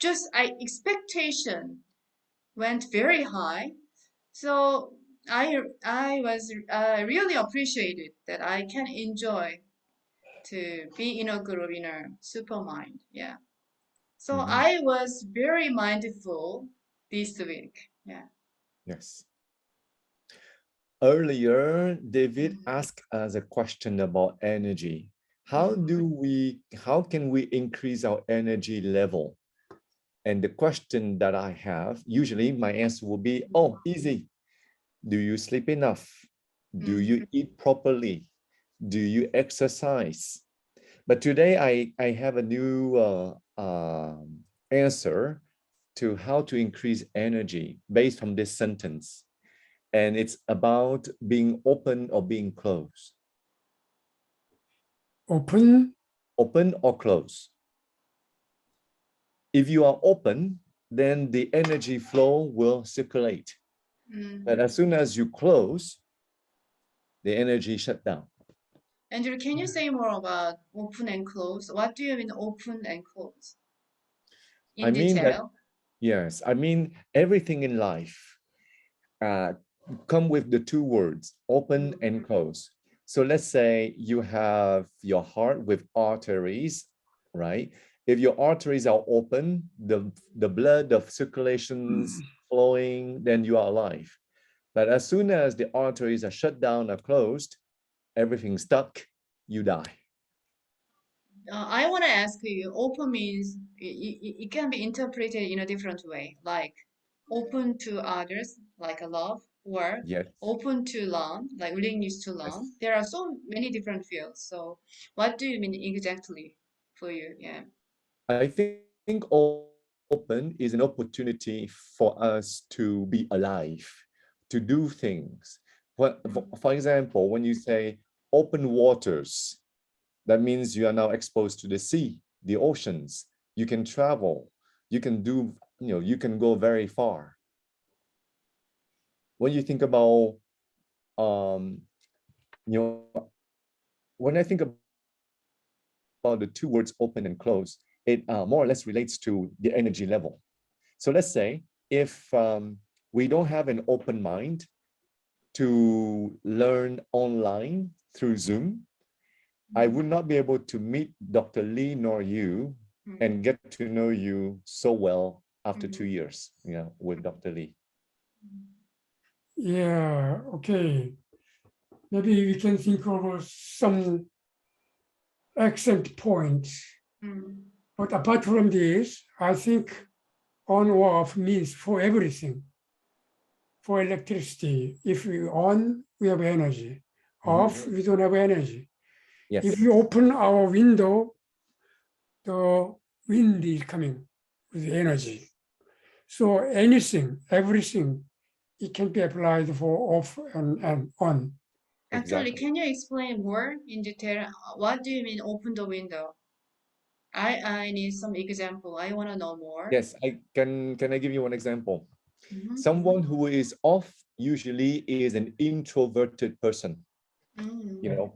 S2: Just I expectation went very high, so I was really appreciated that I can enjoy to be in a group in a super mind. Yeah. So I was very mindful this week. Yeah.
S3: Yes. Earlier, David asked us a question about energy. How can we increase our energy level? And the question that I have, usually my answer will be, oh, easy. Do you sleep enough? Do you eat properly? Do you exercise? But today I have a new answer to how to increase energy based on this sentence. And it's about being open or being closed.
S1: Open.
S3: Open or close. If you are open, then the energy flow will circulate. But as soon as you close, the energy shut down.
S2: Andrew, can you say more about open and close? What do you mean open and close? In
S3: I mean that,
S2: detail?
S3: yes, I mean everything in life come with the two words, open and close. So let's say you have your heart with arteries, right? If your arteries are open, the blood of circulation's flowing, then you are alive. But as soon as the arteries are shut down or closed, everything's stuck, you die.
S2: I want to ask you, open means it can be interpreted in a different way, like open to others, like a love, or
S3: Yes.
S2: open to learn, like willingness to learn.
S3: Yes.
S2: There are so many different fields. So, what do you mean exactly for you? Yeah.
S3: I think open is an opportunity for us to be alive, to do things. For example, when you say open waters, That means you are now exposed to the sea, the oceans. You can travel. You can do, you can go very far. When you think about, you know, when I think about the two words open and close, it more or less relates to the energy level. So let's say if we don't have an open mind to learn online through Zoom, I would not be able to meet Dr. Lee nor you and get to know you so well after 2 years, with Dr. Lee.
S1: Yeah, okay. Maybe we can think of some accent points. But apart from this, I think on or off means for everything. For electricity, if we on, we have energy. Off, we don't have energy.
S3: Yes.
S1: If we open our window, the wind is coming with energy. So anything, everything, it can be applied for off and on.
S2: Actually,
S3: Exactly.
S2: can you explain more in detail? What do you mean open the window? I need some example. I want to know more.
S3: Yes, I can I give you one example?
S2: Mhm.
S3: Someone who is off usually is an introverted person,
S2: Mm.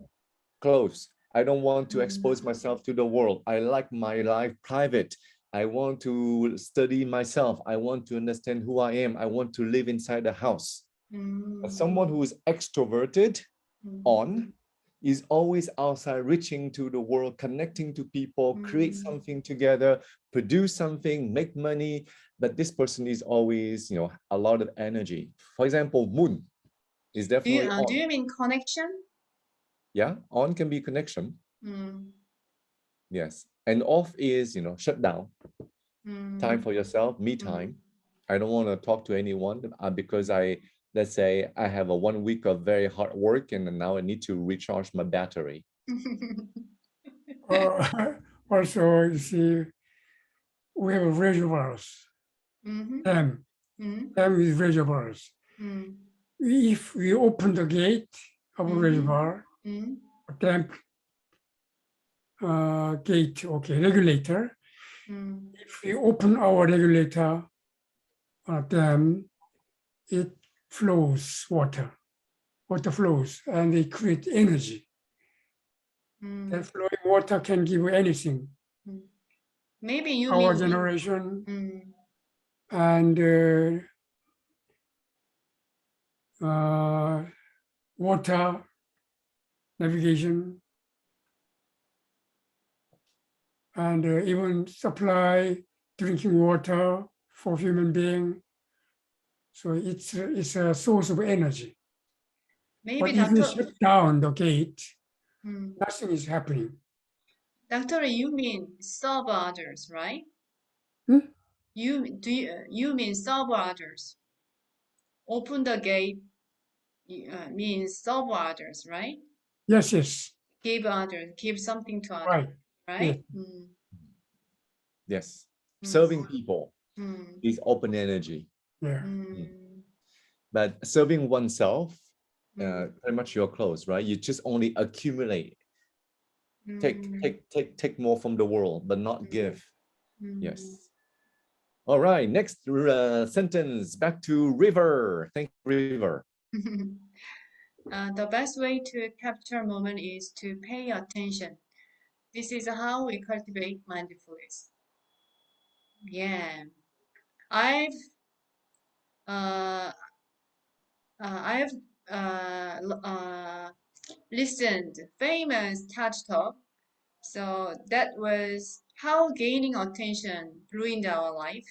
S3: close. I don't want to expose myself to the world. I like my life private. I want to study myself. I want to understand who I am. I want to live inside the house. But someone who is extroverted on is always outside, reaching to the world, connecting to people, create something together, produce something, make money. But this person is always, a lot of energy. For example, Moon is definitely
S2: Do
S3: on.
S2: you mean connection?
S3: Yeah, on can be connection.
S2: Mm.
S3: Yes. And off is, shut down, time
S2: Mm.
S3: for yourself, me time. I don't want to talk to anyone because let's say I have a 1 week of very hard work and now I need to recharge my battery.
S1: Also, you see, we have reservoirs. Dam is reservoirs. If we open the gate of a reservoir, dam gate, okay, regulator. If we open our regulator dam, it flows water. Water flows and it creates energy. That flowing water can give anything.
S2: Maybe you
S1: Power
S2: mean
S1: generation
S2: Mm.
S1: and water navigation and even supply drinking water for human being. So it's a source of energy.
S2: Maybe
S1: But if you
S2: Doctor
S1: shut down the gate,
S2: Mm.
S1: nothing is happening.
S2: Doctor, you mean serve others, right?
S1: Hmm?
S2: You mean serve others? Open the gate means serve others, right?
S1: Yes, yes,
S2: Give others, give something to others,
S1: right. Yes,
S2: right?
S3: Yes.
S2: Mm.
S3: Serving people
S2: Mm.
S3: is open energy.
S1: yeah.
S2: Mm.
S3: But serving oneself,
S2: Mm.
S3: pretty much you're close, right? You just only accumulate, take more from the world, but not give. Yes. All right, next sentence, back to River. Thank you, River.
S2: The best way to capture a moment is to pay attention. This is how we cultivate mindfulness. Yeah, I've uh, I've listened famous TED talk. So that was how gaining attention ruined our life.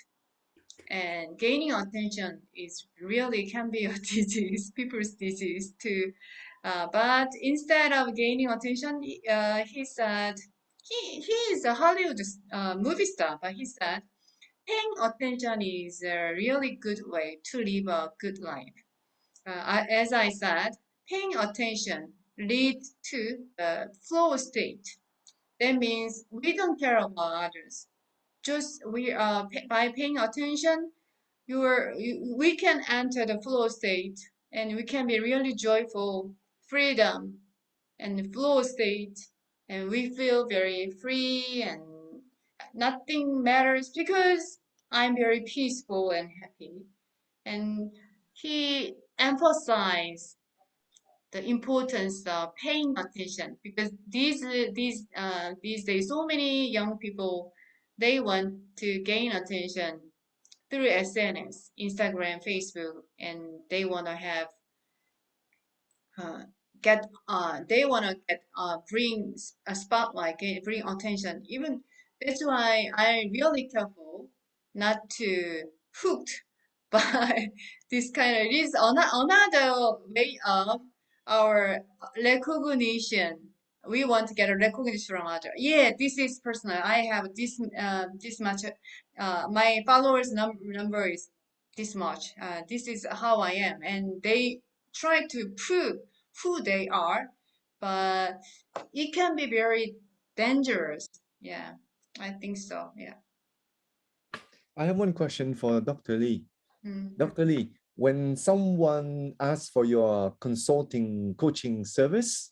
S2: And gaining attention is really can be a disease, people's disease too. But instead of gaining attention, he said he is a Hollywood movie star, but he said paying attention is a really good way to live a good life. As I said, paying attention leads to the flow state. That means we don't care about others. Just by paying attention, we can enter the flow state and we can be really joyful, freedom, and flow state, and we feel very free and nothing matters because I'm very peaceful and happy. And he emphasized the importance of paying attention because these days so many young people they want to gain attention through SNS, Instagram, Facebook, and they want to have uh, get they want to get bring a spotlight, bring attention. Even that's why I really careful not to hooked by this kind of this another way of our recognition. We want to get a recognition from other. Yeah, this is personal. I have this much. My followers number is this much. This is how I am, and they try to prove who they are, but it can be very dangerous. Yeah, I think so. Yeah.
S3: I have one question for Dr. Lee.
S2: Mm.
S3: Dr. Lee, when someone asks for your consulting coaching service,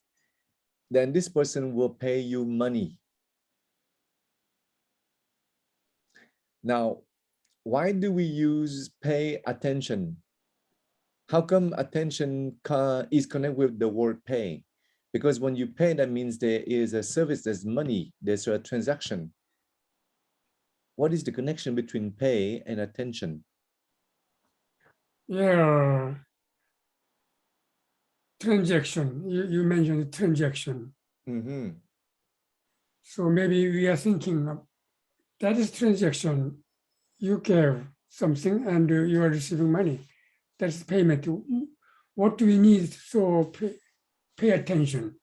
S3: then this person will pay you money. Now, why do we use pay attention? How come attention is connected with the word pay? Because when you pay, that means there is a service, there's money, there's a transaction. What is the connection between pay and attention?
S1: Yeah, transaction. You mentioned transaction.
S3: Mm-hmm.
S1: So maybe we are thinking of, that is transaction. You give something and you are receiving money. That's payment. What do we need? So pay attention.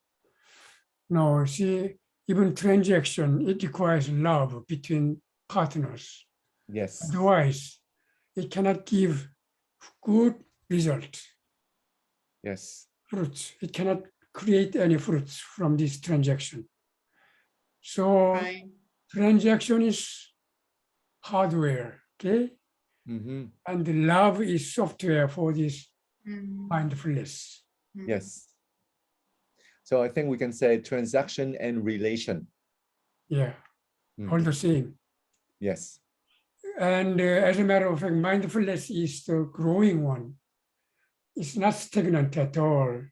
S1: No, see, even transaction, it requires love between partners.
S3: Yes.
S1: Otherwise, it cannot give good result,
S3: Yes.
S1: fruits. It cannot create any fruits from this transaction. So
S2: Right.
S1: transaction is hardware, okay?
S3: Mm-hmm.
S1: And the love is software for this
S2: Mm.
S1: mindfulness.
S2: Mm.
S3: Yes. So I think we can say transaction and relation.
S1: Yeah, all the same.
S3: Yes.
S1: And as a matter of fact, mindfulness is the growing one. It's not stagnant at all.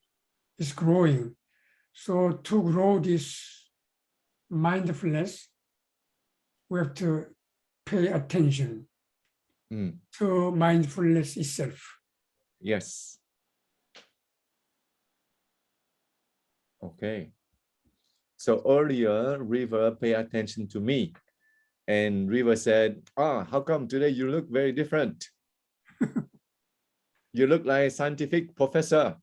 S1: It's growing. So to grow this mindfulness, we have to pay attention
S3: Mm.
S1: to mindfulness itself.
S3: Yes. Okay. So earlier, River paid attention to me. And River said, how come today you look very different? You look like a scientific professor.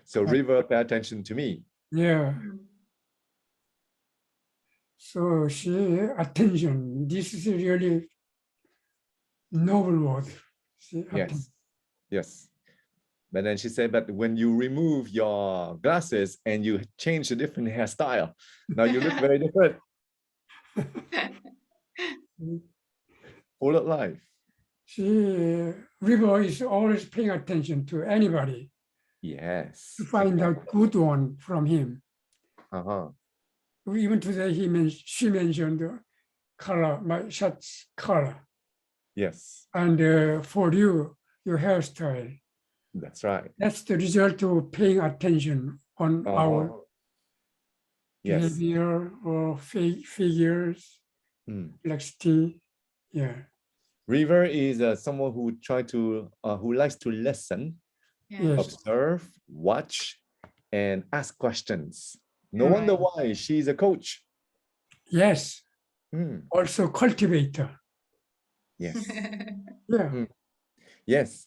S3: So River paid attention to me.
S1: Yeah.
S2: Mm.
S1: So she attention. This is a really noble word. See, attention.
S3: Yes. Yes. But then she said, but when you remove your glasses and you change a different hairstyle, now you look very different. Full of life.
S1: She River is always paying attention to anybody
S3: Yes.
S1: to find out good one from him.
S3: Uh-huh.
S1: Even today, she mentioned the color, my shirt's color,
S3: Yes.
S1: and for you, your hairstyle.
S3: That's right.
S1: That's the result of paying attention on our
S3: Uh-huh. Yes.
S1: behavior or figures,
S3: Mm.
S1: complexity. Yeah.
S3: River is someone who likes to listen,
S2: Yeah.
S1: Yes.
S3: observe, watch, and ask questions. No
S1: Mm.
S3: wonder why she's a coach.
S1: Yes.
S3: Mm.
S1: Also cultivator.
S3: Yes.
S1: Yeah.
S3: Mm. Yes.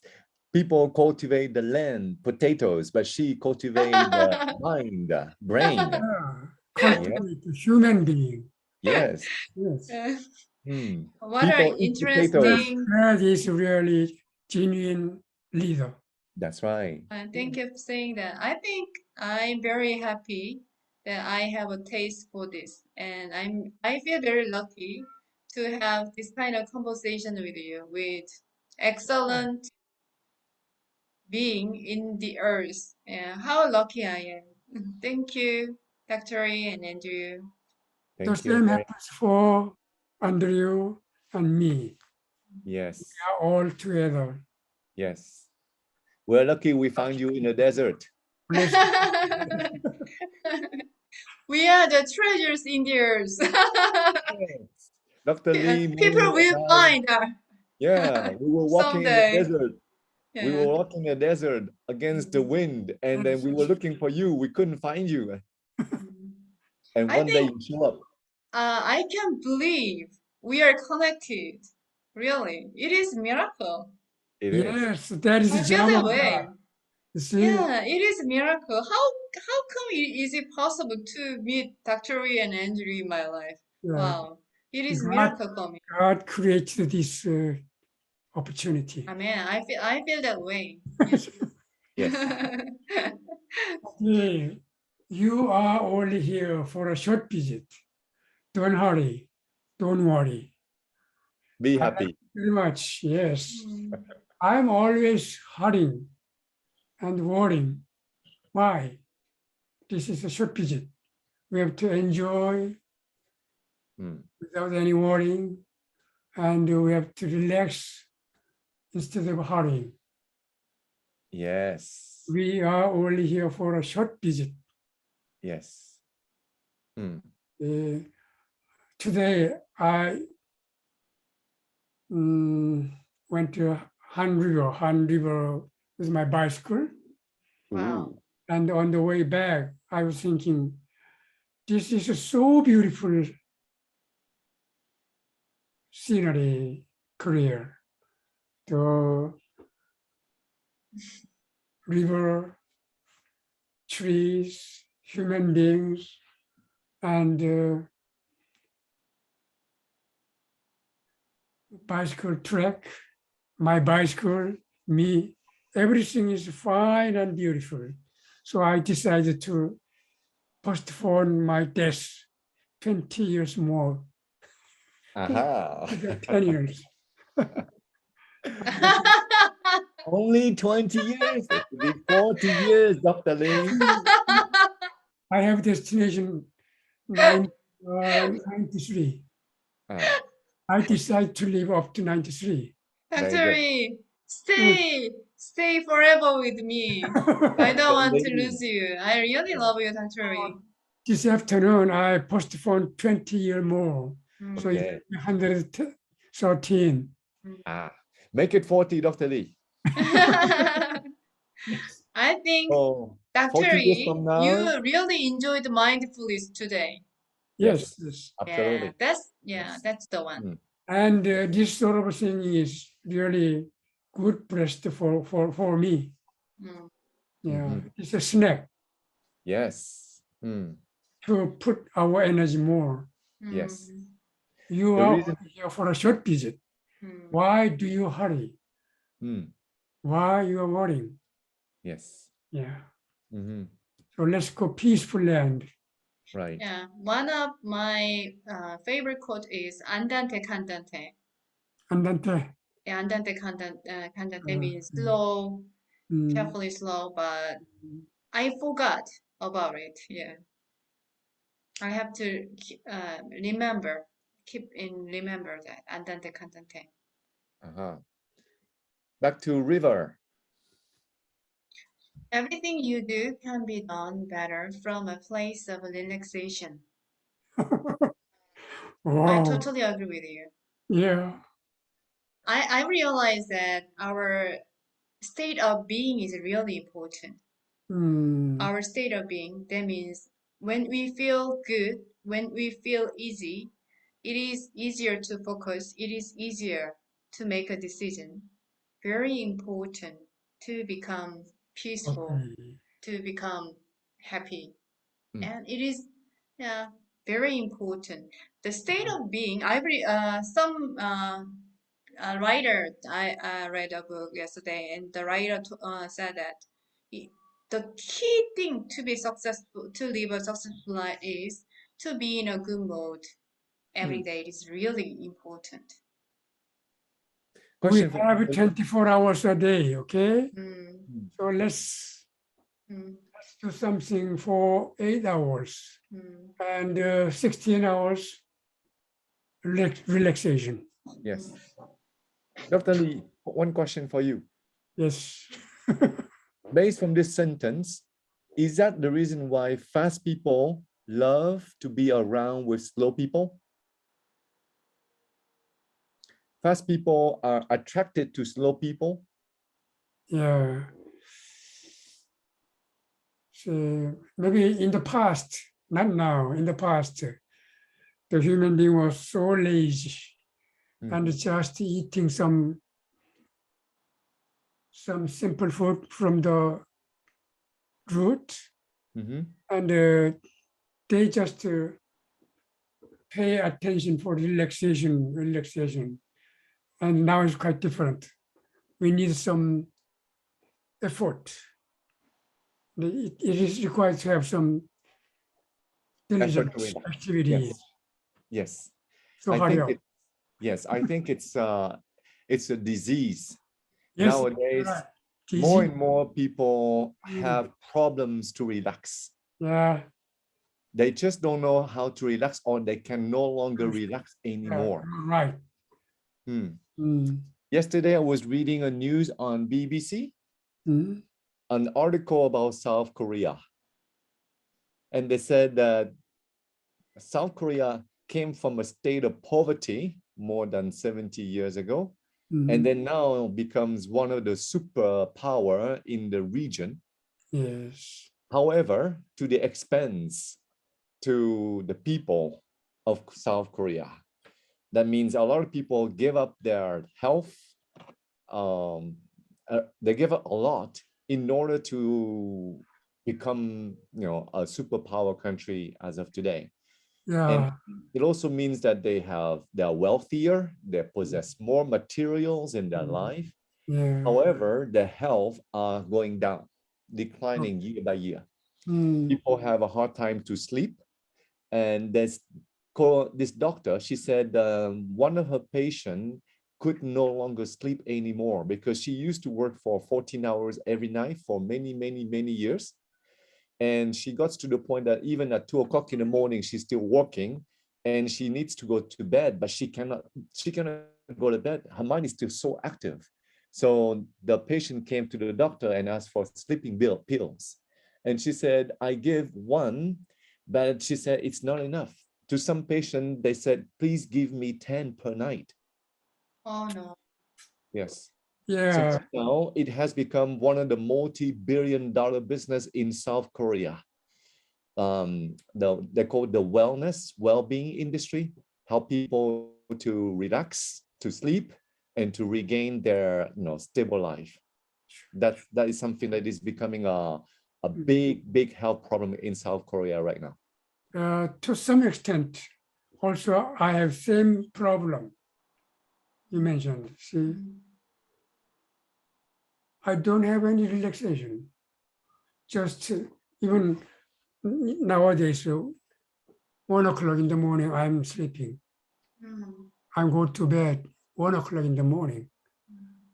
S3: People cultivate the land, potatoes, but she cultivates the mind, brain.
S1: Yeah. Cultivator, human being.
S3: Yes.
S1: Yes.
S3: Mm.
S2: What
S3: People
S2: an
S3: eat potatoes.
S2: interesting.
S1: That is really genuine leader.
S3: That's right.
S2: Thank you for saying that. I think I'm very happy that I have a taste for this, and I feel very lucky to have this kind of conversation with you with excellent being in the earth. Yeah, how lucky I am. Thank you, Dr. Ray and Andrew.
S1: The
S3: Thank you.
S1: same happens for Andrew and me.
S3: Yes,
S1: We are all together.
S3: yes. We're lucky we found you in a desert.
S1: Blessed.
S2: We are the treasures in the earth.
S3: Yes. Dr. Lee,
S2: People
S3: Moni,
S2: will
S3: and I,
S2: find us
S3: yeah, we were walking in the
S2: someday.
S3: desert. We
S2: Yeah.
S3: were walking in the desert against the wind, and then we were looking for you. We couldn't find you. And
S2: I
S3: one day
S2: think
S3: you show up.
S2: I can believe we are connected. Really, it is miracle.
S3: It is.
S1: Yes, that is
S2: I
S1: the
S2: feel
S1: job
S2: that
S1: of
S2: way.
S1: God. You see,
S2: Yeah, it is a miracle. How come is it possible to meet Dr. Lee and Andrew in my life? Wow, it is miracle for me.
S1: God created this opportunity.
S2: I mean, I feel that way.
S3: Yes.
S1: Okay, you are only here for a short visit. Don't hurry. Don't worry.
S3: Be
S1: I like
S3: happy.
S1: it very much. Yes.
S2: Mm.
S1: I'm always hurrying and worrying. Why? This is a short visit. We have to enjoy
S3: Mm.
S1: without any worrying, and we have to relax instead of hurrying.
S3: Yes.
S1: We are only here for a short visit.
S3: Yes. Mm.
S1: Today, I went to Han River with my bicycle.
S2: Wow.
S3: Ooh.
S1: And on the way back, I was thinking, this is so beautiful scenery, Korea. The river, trees, human beings, and bicycle track, my bicycle, me, everything is fine and beautiful. So I decided to postpone my death 20 years more,
S3: Aha.
S1: 10 years.
S3: Only 20 years. It could be 40 years, Dr. Lee.
S1: I have destination 93.
S3: Ah,
S1: I decide to live up to 93.
S3: very
S2: Dr.
S3: good.
S2: Lee, stay forever with me. I don't want to lose you. I really love you, Dr. Lee.
S1: This afternoon, I postponed 20 years more. So
S3: Okay.
S1: it's 113.
S3: Ah, make it 40, Dr. Lee.
S2: I think,
S3: Oh,
S2: Dr.
S3: 40 years
S2: Lee,
S3: from now.
S2: you really enjoyed mindfulness today.
S1: Yes,
S3: Yes,
S1: yes.
S3: absolutely.
S2: Yeah,
S3: Yes.
S2: that's the one.
S3: Mm.
S1: And this sort of thing is really good breast for me.
S2: Mm.
S1: Yeah,
S3: Mhm.
S1: it's a snack
S3: Yes. Mm.
S1: to put our energy more.
S3: Yes.
S2: Mm.
S1: You
S3: The
S1: are
S3: reason.
S1: here for a short visit.
S2: Mm.
S1: Why do you hurry?
S3: Mm.
S1: Why you are worrying?
S3: Yes.
S1: Yeah.
S3: Mhm.
S1: So let's go peaceful land.
S3: Right.
S2: Yeah, one of my favorite quote is andante candante.
S1: Andante.
S2: Yeah, andante candante
S1: Uh,
S2: means slow,
S1: mm,
S2: carefully slow, but I forgot about it. Yeah, I have to remember that andante candante.
S3: Uh-huh. Back to river.
S2: Everything you do can be done better from a place of relaxation. I
S1: wow.
S2: totally agree with you.
S1: Yeah.
S2: I realize that our state of being is really important.
S1: Mm,
S2: Our state of being, that means when we feel good, when we feel easy, it is easier to focus, it is easier to make a decision. Very important to become peaceful,
S1: okay.
S2: to become happy.
S3: Mm.
S2: And it is, yeah, very important. The state of being, some writer, I read a book yesterday, and the writer said that the key thing to be successful, to live a successful life, is to be in a good mood every day. It is really important.
S1: We
S3: Question for
S1: have
S3: Dr. Lee.
S1: 24 hours a day, okay?
S2: Mm.
S1: So let's
S2: Mm,
S1: do something for 8 hours
S2: mm,
S1: and 16 hours relaxation.
S3: Yes. Dr. Lee, one question for you.
S1: Yes.
S3: Based from this sentence, is that the reason why fast people love to be around with slow people? Fast people are attracted to slow people?
S1: Yeah. So maybe in the past, not now, in the past, the human being was so lazy and just eating some simple food from the root, and they just pay attention for relaxation. And now it's quite different. We need some effort. It is required to have some diligent
S3: Effort to relax.
S1: activity.
S3: Yes. Yes.
S1: So
S3: I
S1: hurry
S3: think
S1: up.
S3: I think it's a disease.
S1: Yes,
S3: Nowadays,
S1: right.
S3: more
S1: Easy.
S3: and more people have problems to relax.
S1: Yeah,
S3: They just don't know how to relax, or they can no longer relax
S1: yeah,
S3: anymore.
S1: right.
S3: Hmm.
S1: Mm,
S3: Yesterday, I was reading a news on BBC,
S1: mm,
S3: an article about South Korea. And they said that South Korea came from a state of poverty more than 70 years ago, and then now becomes one of the superpower in the region.
S1: yes.
S3: However, to the expense to the people of South Korea. That means a lot of people give up their health. They give up a lot in order to become, a superpower country as of today. And
S1: Yeah,
S3: it also means that they're wealthier, they possess more materials in their life.
S1: yeah.
S3: However, their health are going down, declining year by year. People have a hard time to sleep. And this doctor, she said one of her patients could no longer sleep anymore because she used to work for 14 hours every night for many, many, many years. And she got to the point that even at 2 o'clock in the morning, she's still working and she needs to go to bed, but she cannot go to bed. Her mind is still so active. So the patient came to the doctor and asked for sleeping pills. And she said, I give one, but she said it's not enough. To some patient, they said, please give me 10 per night.
S2: oh no.
S3: Yes.
S1: Yeah,
S3: So now it has become one of the multi-billion-dollar business in South Korea. They call it the well-being industry, help people to relax, to sleep, and to regain their stable life. That is something that is becoming a big health problem in South Korea right now.
S1: to some extent, also I have same problem you mentioned. See, I don't have any relaxation. Just even nowadays, 1 o'clock in the morning, I'm sleeping. I go to bed 1 o'clock in the morning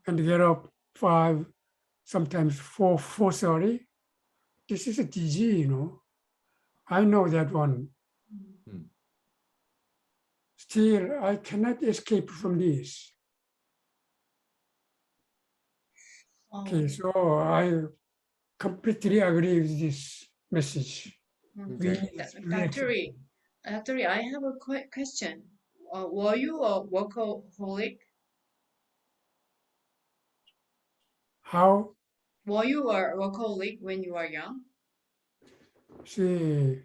S1: and get up 5, sometimes 4:30. This is a disease, I know that one. Still, I cannot escape from this. Okay, so I completely agree with this message. We
S3: Okay.
S1: need
S2: Dr.
S1: relaxation.
S2: Lee, Dr. Lee, I have a question. Were you a workaholic?
S1: How?
S2: Were you a workaholic when you were young?
S1: See,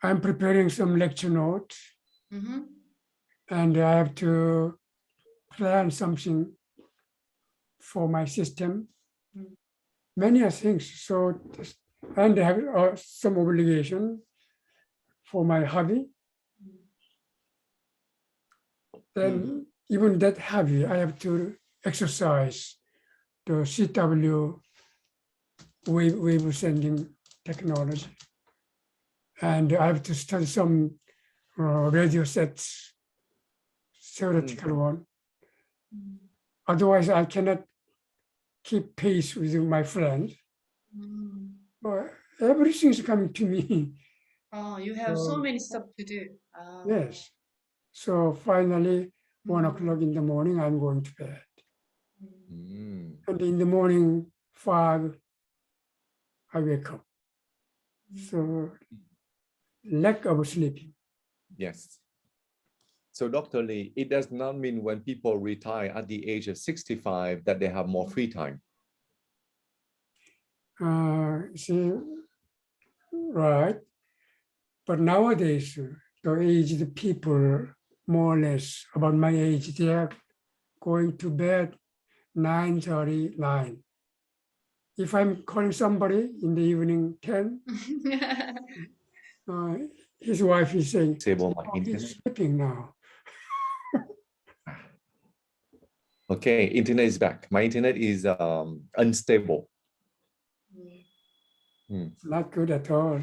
S1: I'm preparing some lecture notes
S2: Mm-hmm.
S1: and I have to plan something for my system. Many things. So, and I have some obligation for my hobby. Then even that hobby, I have to exercise the CW wave sending technology. And I have to study some radio sets, theoretical one. Otherwise, I cannot keep pace with my friend.
S2: Mm.
S1: But everything is coming to me.
S2: Oh, you have so
S1: So,
S2: many stuff to do. Oh.
S1: yes. So finally, 1
S2: Mm.
S1: o'clock in the morning, I'm going to bed.
S3: Mm.
S1: And in the morning, 5, I wake up. So lack of sleeping.
S3: Yes. So, Dr. Lee, it does not mean when people retire at the age of 65 that they have more free time.
S1: See, right. But nowadays, the aged people, more or less about my age, they are going to bed 9:39. If I'm calling somebody in the evening 10, uh, his wife is saying,
S3: Disable my
S1: oh,
S3: internet.
S1: he's sleeping now.
S3: Okay, internet is back. My internet is unstable.
S1: Not good at all.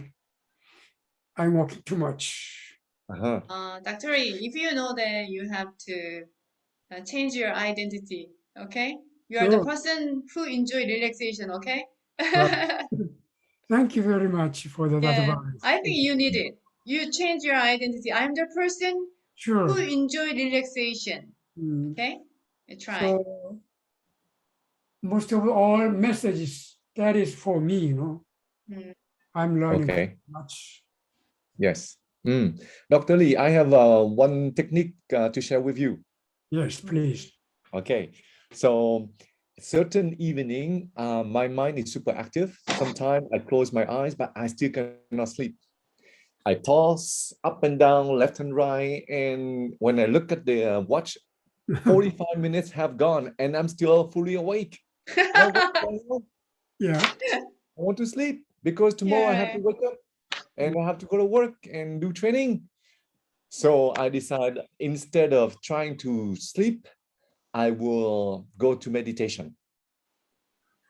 S1: I'm working too much.
S3: Uh-huh.
S2: Dr. Lee, if you know that you have to change your identity, okay? You are the
S1: Sure.
S2: person who enjoy relaxation, okay?
S1: Thank you very much for that
S2: Yeah,
S1: advice.
S2: I think you need it. You change your identity. I'm the person who
S1: Sure.
S2: enjoy relaxation,
S1: Mm.
S2: okay? Try.
S1: So most of all messages, that is for me,
S2: Mm.
S1: I'm learning
S3: Okay.
S1: much.
S3: Yes. Dr. Lee, I have one technique to share with you.
S1: Yes, please.
S3: Okay. So certain evening, my mind is super active. Sometimes I close my eyes, but I still cannot sleep. I toss up and down, left and right. And when I look at the watch, 45 minutes have gone and I'm still fully awake. Well, what's going on?
S1: Yeah.
S3: I want to sleep because tomorrow I have to
S2: Yeah.
S3: wake up and I have to go to work and do training. So I decide instead of trying to sleep, I will go to meditation.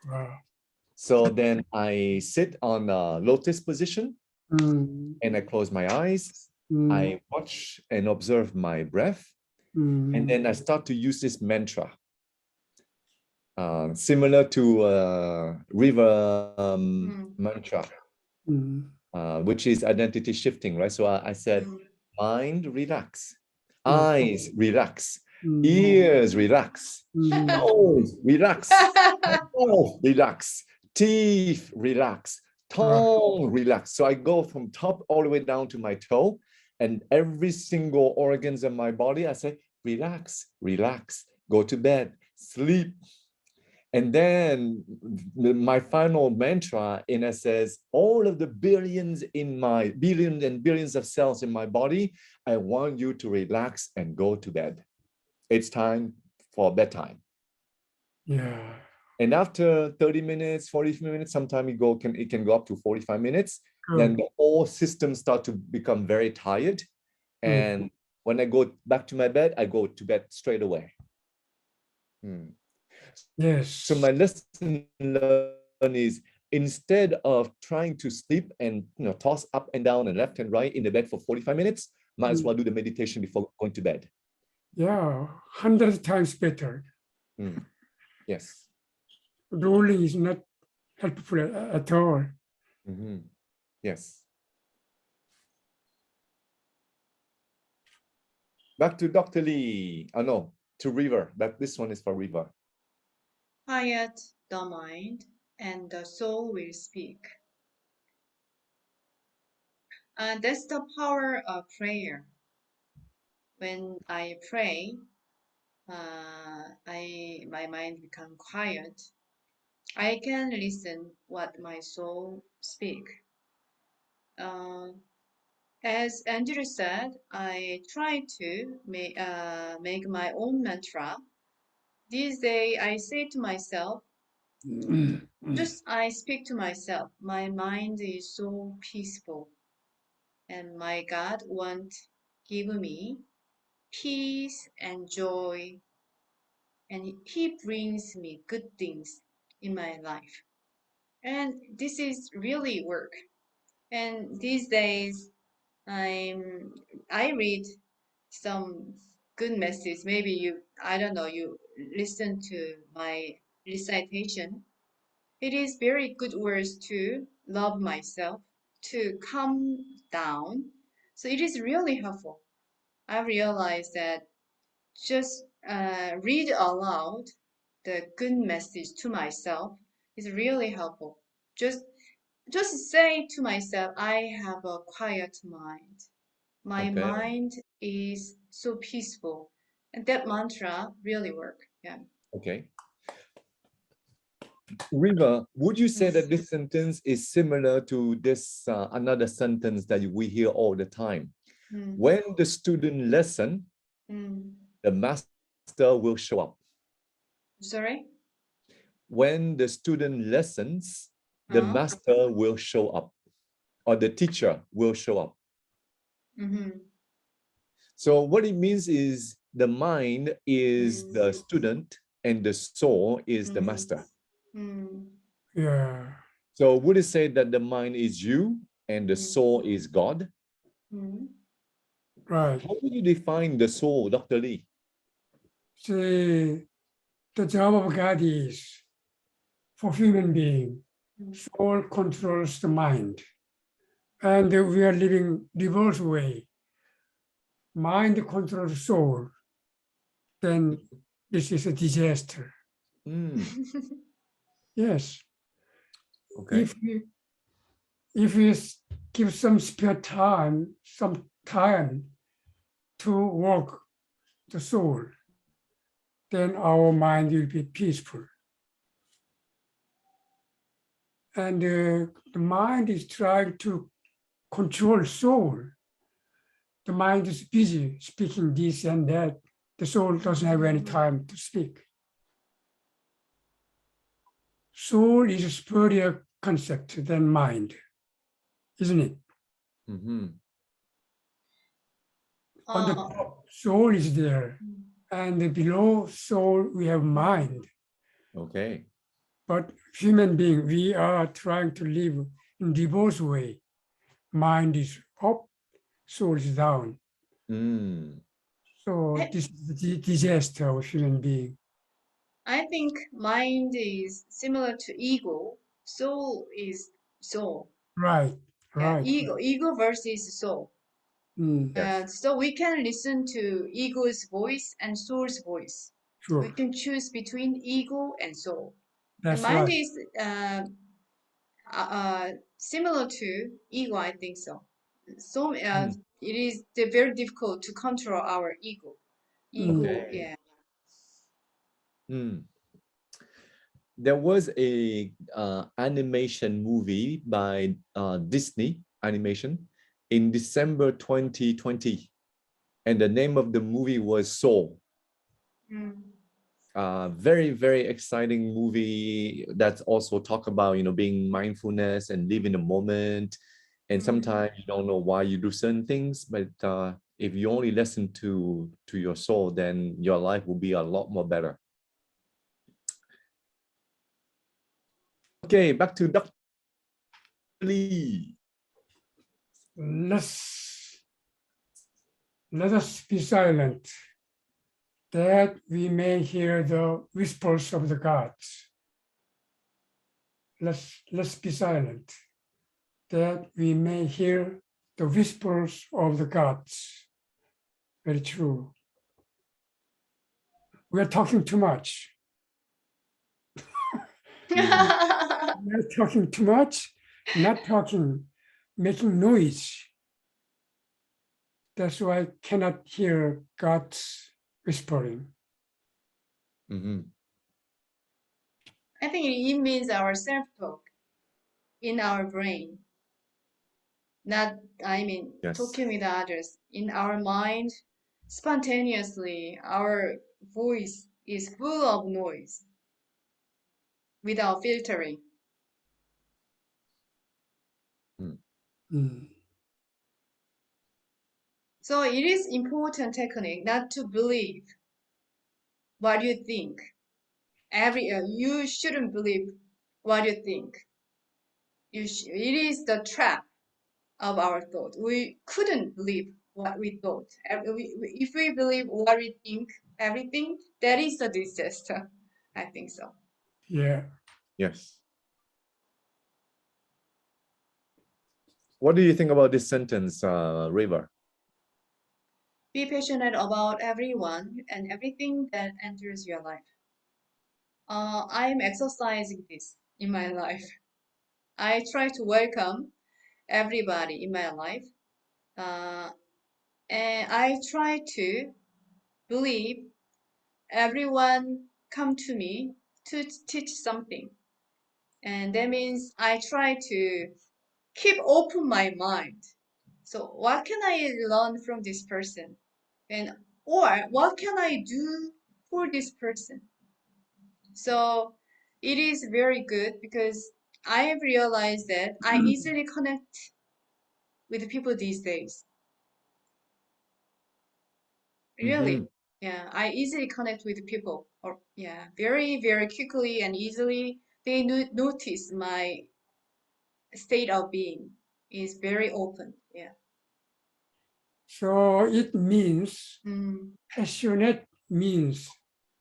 S1: Wow.
S3: So then I sit on a lotus position
S1: Mm,
S3: and I close my eyes.
S1: mm,
S3: I watch and observe my breath. And
S1: mm,
S3: then I start to use this mantra, similar to river mantra,
S1: mm,
S3: which is identity shifting, right? So I said, mind, relax.
S1: yeah.
S3: Eyes, relax.
S1: Mm,
S3: Ears, relax.
S1: mm,
S3: Nose, relax. Mouth, relax. Teeth, relax.
S1: right.
S3: Tongue, relax. So I go from top all the way down to my toe, and every single organs of my body, I say, relax, relax, go to bed, sleep. And then my final mantra in it says, all of the billions and billions of cells in my body, I want you to relax and go to bed. It's time for bedtime.
S1: Yeah.
S3: And after 30 minutes, 40 minutes, sometimes it can go up to 45 minutes. Then
S1: Good.
S3: the whole system start to become very tired. And when I go back to my bed, I go to bed straight away.
S1: Yes.
S3: So my lesson learned is instead of trying to sleep and toss up and down and left and right in the bed for 45 minutes, might as well do the meditation before going to bed.
S1: Yeah, 100 times better.
S3: Yes.
S1: Rolling is not helpful at all.
S3: Yes. Back to Dr. Lee. Oh no, to River. This one is for River.
S2: Quiet the mind and the soul will speak. That's the power of prayer. When I pray, my mind become quiet. I can listen what my soul speak. Uh, as Andrew said, I try to make my own mantra. These days, I say to myself, just I speak to myself. My mind is so peaceful, and my God won't give me peace and joy, and He brings me good things in my life. And this is really work. And these days, I'm I read some good message. Maybe you, I don't know, you listen to my recitation. It is very good words to love myself, to calm down. So it is really helpful. I realized that just read aloud the good message to myself is really helpful. Just say to myself, I have a quiet mind. My
S3: Okay.
S2: mind is so peaceful. And that mantra really work. Yeah.
S3: Okay. Riva, would you say that this sentence is similar to this another sentence that we hear all the time? When the student listen, the master will show up.
S2: Sorry?
S3: When the student listens, the master will show up, or the teacher will show up. So what it means is the mind is the student and the soul is the master.
S1: Yeah.
S3: So would you say that the mind is you and the soul is God?
S1: Right.
S3: How would you define the soul, Dr. Lee?
S1: See, the job of God is for human being. Soul controls the mind. And we are living reverse way. Mind controls soul. Then this is a disaster. Yes.
S3: Okay.
S1: If we give some spare time, to work the soul, then our mind will be peaceful. And the mind is trying to control soul. The mind is busy speaking this and that. The soul doesn't have any time to speak. Soul is a superior concept than mind, isn't it? On the top, soul is there. And below soul, we have mind.
S3: Okay.
S1: But human being, we are trying to live in reverse way. Mind is up, soul is down. So this is the disaster of human being.
S2: I think mind is similar to ego. Soul is soul.
S1: Right,
S2: Yeah,
S1: right.
S2: ego versus soul.
S3: Yes.
S2: So we can listen to ego's voice and soul's voice. We
S1: Sure,
S2: can choose between ego and soul. And
S1: that's
S2: mind
S1: right.
S2: is similar to ego, I think so. So it is very difficult to control our ego. Ego,
S3: Okay.
S2: yeah.
S3: There was a animation movie by Disney animation in December 2020, and the name of the movie was Soul. Very, very exciting movie that's also talk about, being mindfulness and live in the moment. And sometimes you don't know why you do certain things, but if you only listen to your soul, then your life will be a lot more better. Okay, back to Dr. Lee.
S1: Let us be silent, that we may hear the whispers of the gods. Let's be silent, that we may hear the whispers of the gods. Very true. We're talking too much. We're talking too much, not talking, making noise. That's why I cannot hear God's whispering.
S2: I think it means our self-talk in our brain. Not,
S3: Yes.
S2: talking with others. In our mind, spontaneously, our voice is full of noise without filtering. So it is important technique not to believe what you think. You shouldn't believe what you think. It is the trap of our thought. We couldn't believe what we thought. If we believe what we think, everything, that is a disaster. I think so.
S1: Yeah.
S3: Yes. What do you think about this sentence, River?
S2: Be passionate about everyone and everything that enters your life. I'm exercising this in my life. I try to welcome everybody in my life. Uh, and I try to believe everyone come to me to teach something. And that means I try to keep open my mind. So what can I learn from this person? And or what can I do for this person? So it is very good because I have realized that I easily connect with people these days. Really.
S3: Mhm.
S2: Yeah, I easily connect with people or yeah, very, very quickly and easily. They notice my state of being is very open. Yeah.
S1: So it means
S2: Mm,
S1: passionate means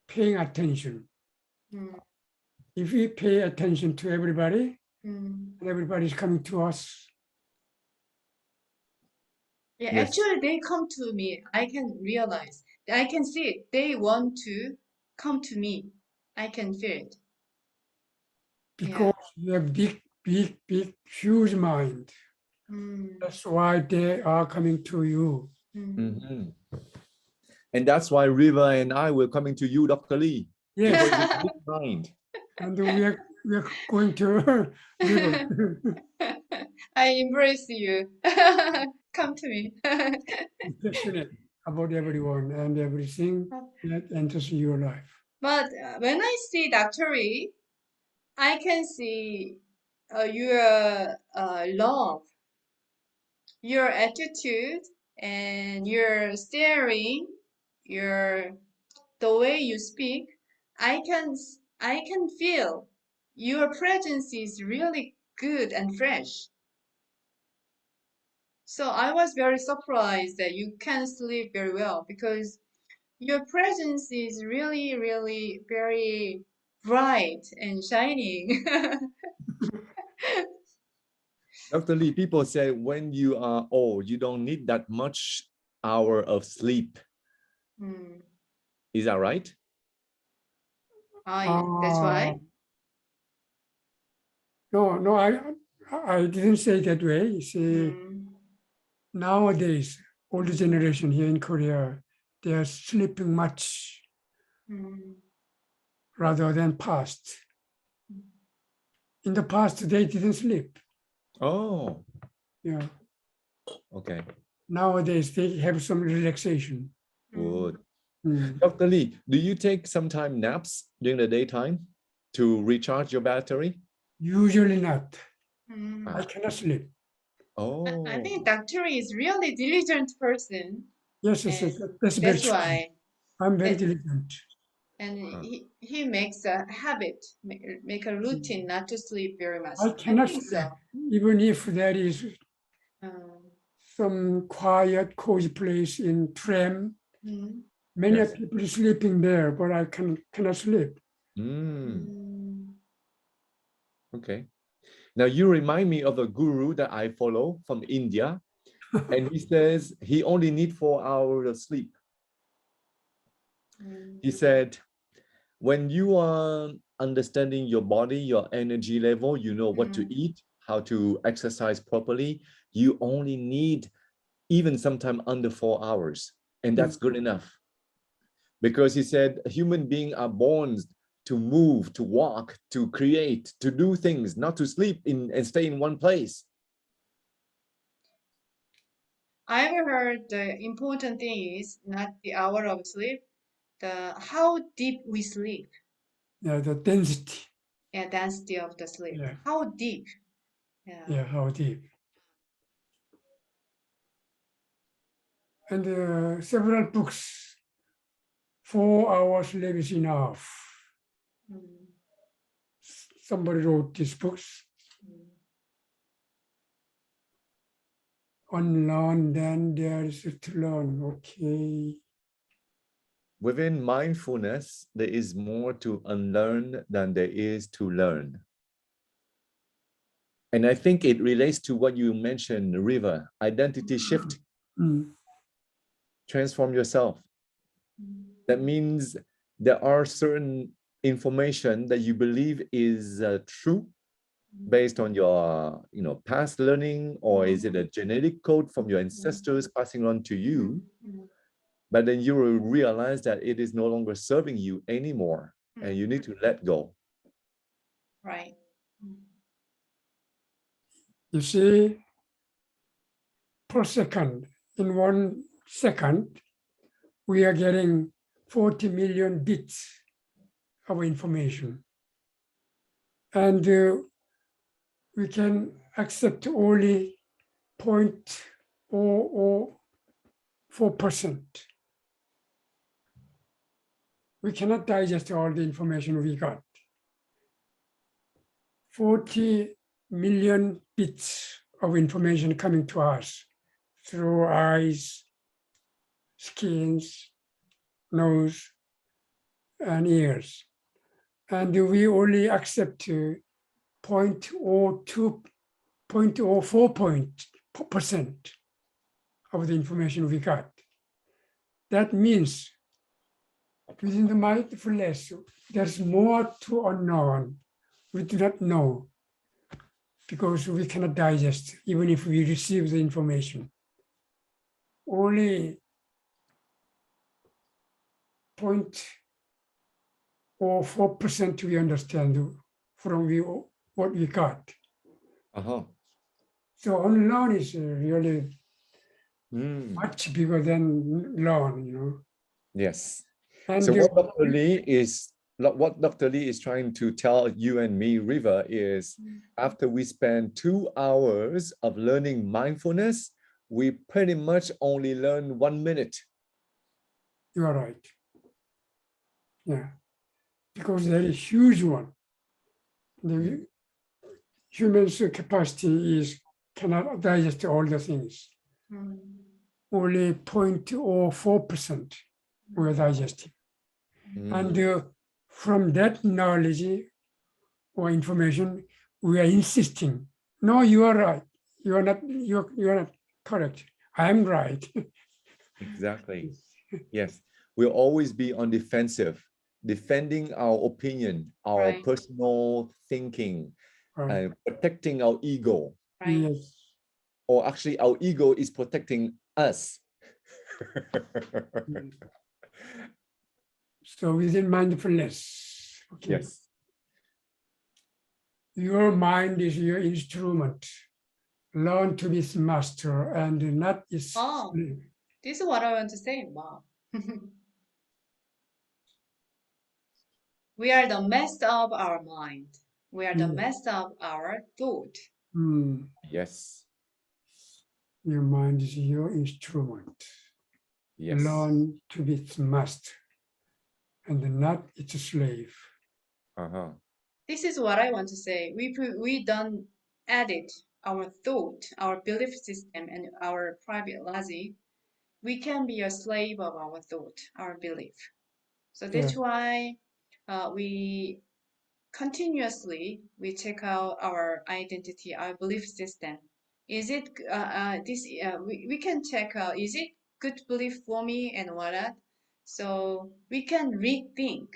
S1: paying attention.
S2: mm,
S1: If we pay attention to everybody,
S2: mm.
S1: and everybody's coming to us,
S2: Yeah,
S3: Yes.
S2: actually, they come to me. I can realize. I can see it. They want to come to me. I can feel it.
S1: because
S2: Yeah.
S1: you have big, huge mind.
S2: Mm,
S1: That's why they are coming to you.
S2: mm.
S3: Mhm. And that's why River and I were coming to you, Dr. Lee, because
S1: Yes,
S3: it's big mind.
S1: and we are going to river.
S2: I embrace you. Come to me.
S1: Be passionate about everyone and everything that enters your life.
S2: But when I see Dr. Lee, I can see your love, your attitude, and your staring, your the way you speak. I can feel your presence is really good and fresh. So I was very surprised that you can sleep very well because your presence is really, really very bright and shining.
S3: Dr. Lee, people say when you are old, you don't need that much hour of sleep.
S2: Hmm.
S3: Is that right?
S2: That's
S1: Uh,
S2: why.
S1: no, I didn't say it that way. See,
S2: Hmm.
S1: nowadays, older generation here in Korea, they are sleeping much
S2: Hmm.
S1: rather than past. In the past, they didn't sleep.
S3: Oh,
S1: Yeah.
S3: okay.
S1: Nowadays, they have some relaxation.
S2: Hmm.
S3: Good.
S1: Mm.
S3: Dr. Lee, do you take sometime naps during the daytime to recharge your battery?
S1: Usually not.
S2: Hmm.
S1: I
S3: Ah,
S1: cannot sleep.
S2: I
S3: oh,
S2: think Dr. is really diligent person,
S1: Yes,
S2: and
S1: that's very
S2: that's
S1: true.
S2: why
S1: I'm very
S2: that
S1: diligent.
S2: and
S3: ah,
S2: he makes a habit, make a routine not to sleep very much.
S1: I
S2: I
S1: cannot
S2: think
S1: sleep,
S2: so.
S1: even if there is
S2: Um,
S1: some quiet, cozy place in tram.
S2: mm,
S1: Many
S3: yes.
S1: people sleeping there, but I cannot sleep.
S3: Mm,
S2: mm,
S3: okay. Now you remind me of a guru that I follow from India, and he says he only need 4 hours of sleep.
S2: mm,
S3: He said, when you are understanding your body, your energy level, you know what to
S2: mm,
S3: eat, how to exercise properly, you only need even sometime under 4 hours. And
S1: Mm.
S3: that's good enough. Because he said human beings are born to move, to walk, to create, to do things, not to sleep in and stay in one place.
S2: I've heard the important thing is not the hour of sleep, the how deep we sleep,
S1: Yeah, the density.
S2: yeah, density of the sleep.
S1: Yeah,
S2: How deep? Yeah.
S1: yeah, how deep. And several books, 4 hours sleep is enough.
S2: Mm,
S1: Somebody wrote these books.
S2: mm.
S1: Unlearn, then there is to learn. Okay.
S3: Within mindfulness, there is more to unlearn than there is to learn. And I think it relates to what you mentioned, River, identity shift, transform yourself. That means there are certain information that you believe is true based on your past learning, or is it a genetic code from your ancestors passing on to you? But then you will realize that it is no longer serving you anymore, and you need to let go.
S2: Right.
S1: You see, per second, in 1 second, we are getting 40 million bits of information. And we can accept only 0.004%. We cannot digest all the information we got. 40 million bits of information coming to us through eyes, skins, nose, and ears. And we only accept 0.02, 0.04% of the information we got. That means within the mindfulness, there's more to unknown. We do not know because we cannot digest, even if we receive the information. Only 0.04% we understand from what we got. So unlearn is really much bigger than learn,
S3: Yes.
S1: And
S3: so what Dr. Lee is trying to tell you and me, River, is after we spend 2 hours of learning mindfulness, we pretty much only learn 1 minute.
S1: You are right. Yeah, because there is a huge one. The human's capacity cannot digest all the things. Only 0.04% we are digesting. And from that knowledge or information, we are insisting, no, you are right. You are not correct. I am right.
S3: Exactly. Yes. We'll always be on defensive, defending our opinion, our personal thinking, and protecting our ego.
S1: Yes.
S3: Or actually, our ego is protecting us.
S1: So within mindfulness, okay.
S3: Yes.
S2: Your mind is your instrument. Learn to be its master and not its slave. This is what I want to say. Wow. We are the master of our mind. We are the master of our thought.
S3: Yes.
S2: Your mind is your instrument.
S3: Yes.
S2: Learn to be its master and not its slave. This is what I want to say. We don't edit our thought, our belief system, and our private logic. We can be a slave of our thought, our belief. So that's why we continuously we check out our identity, our belief system. Is it we can check out, is it good belief for me and what not? So we can rethink.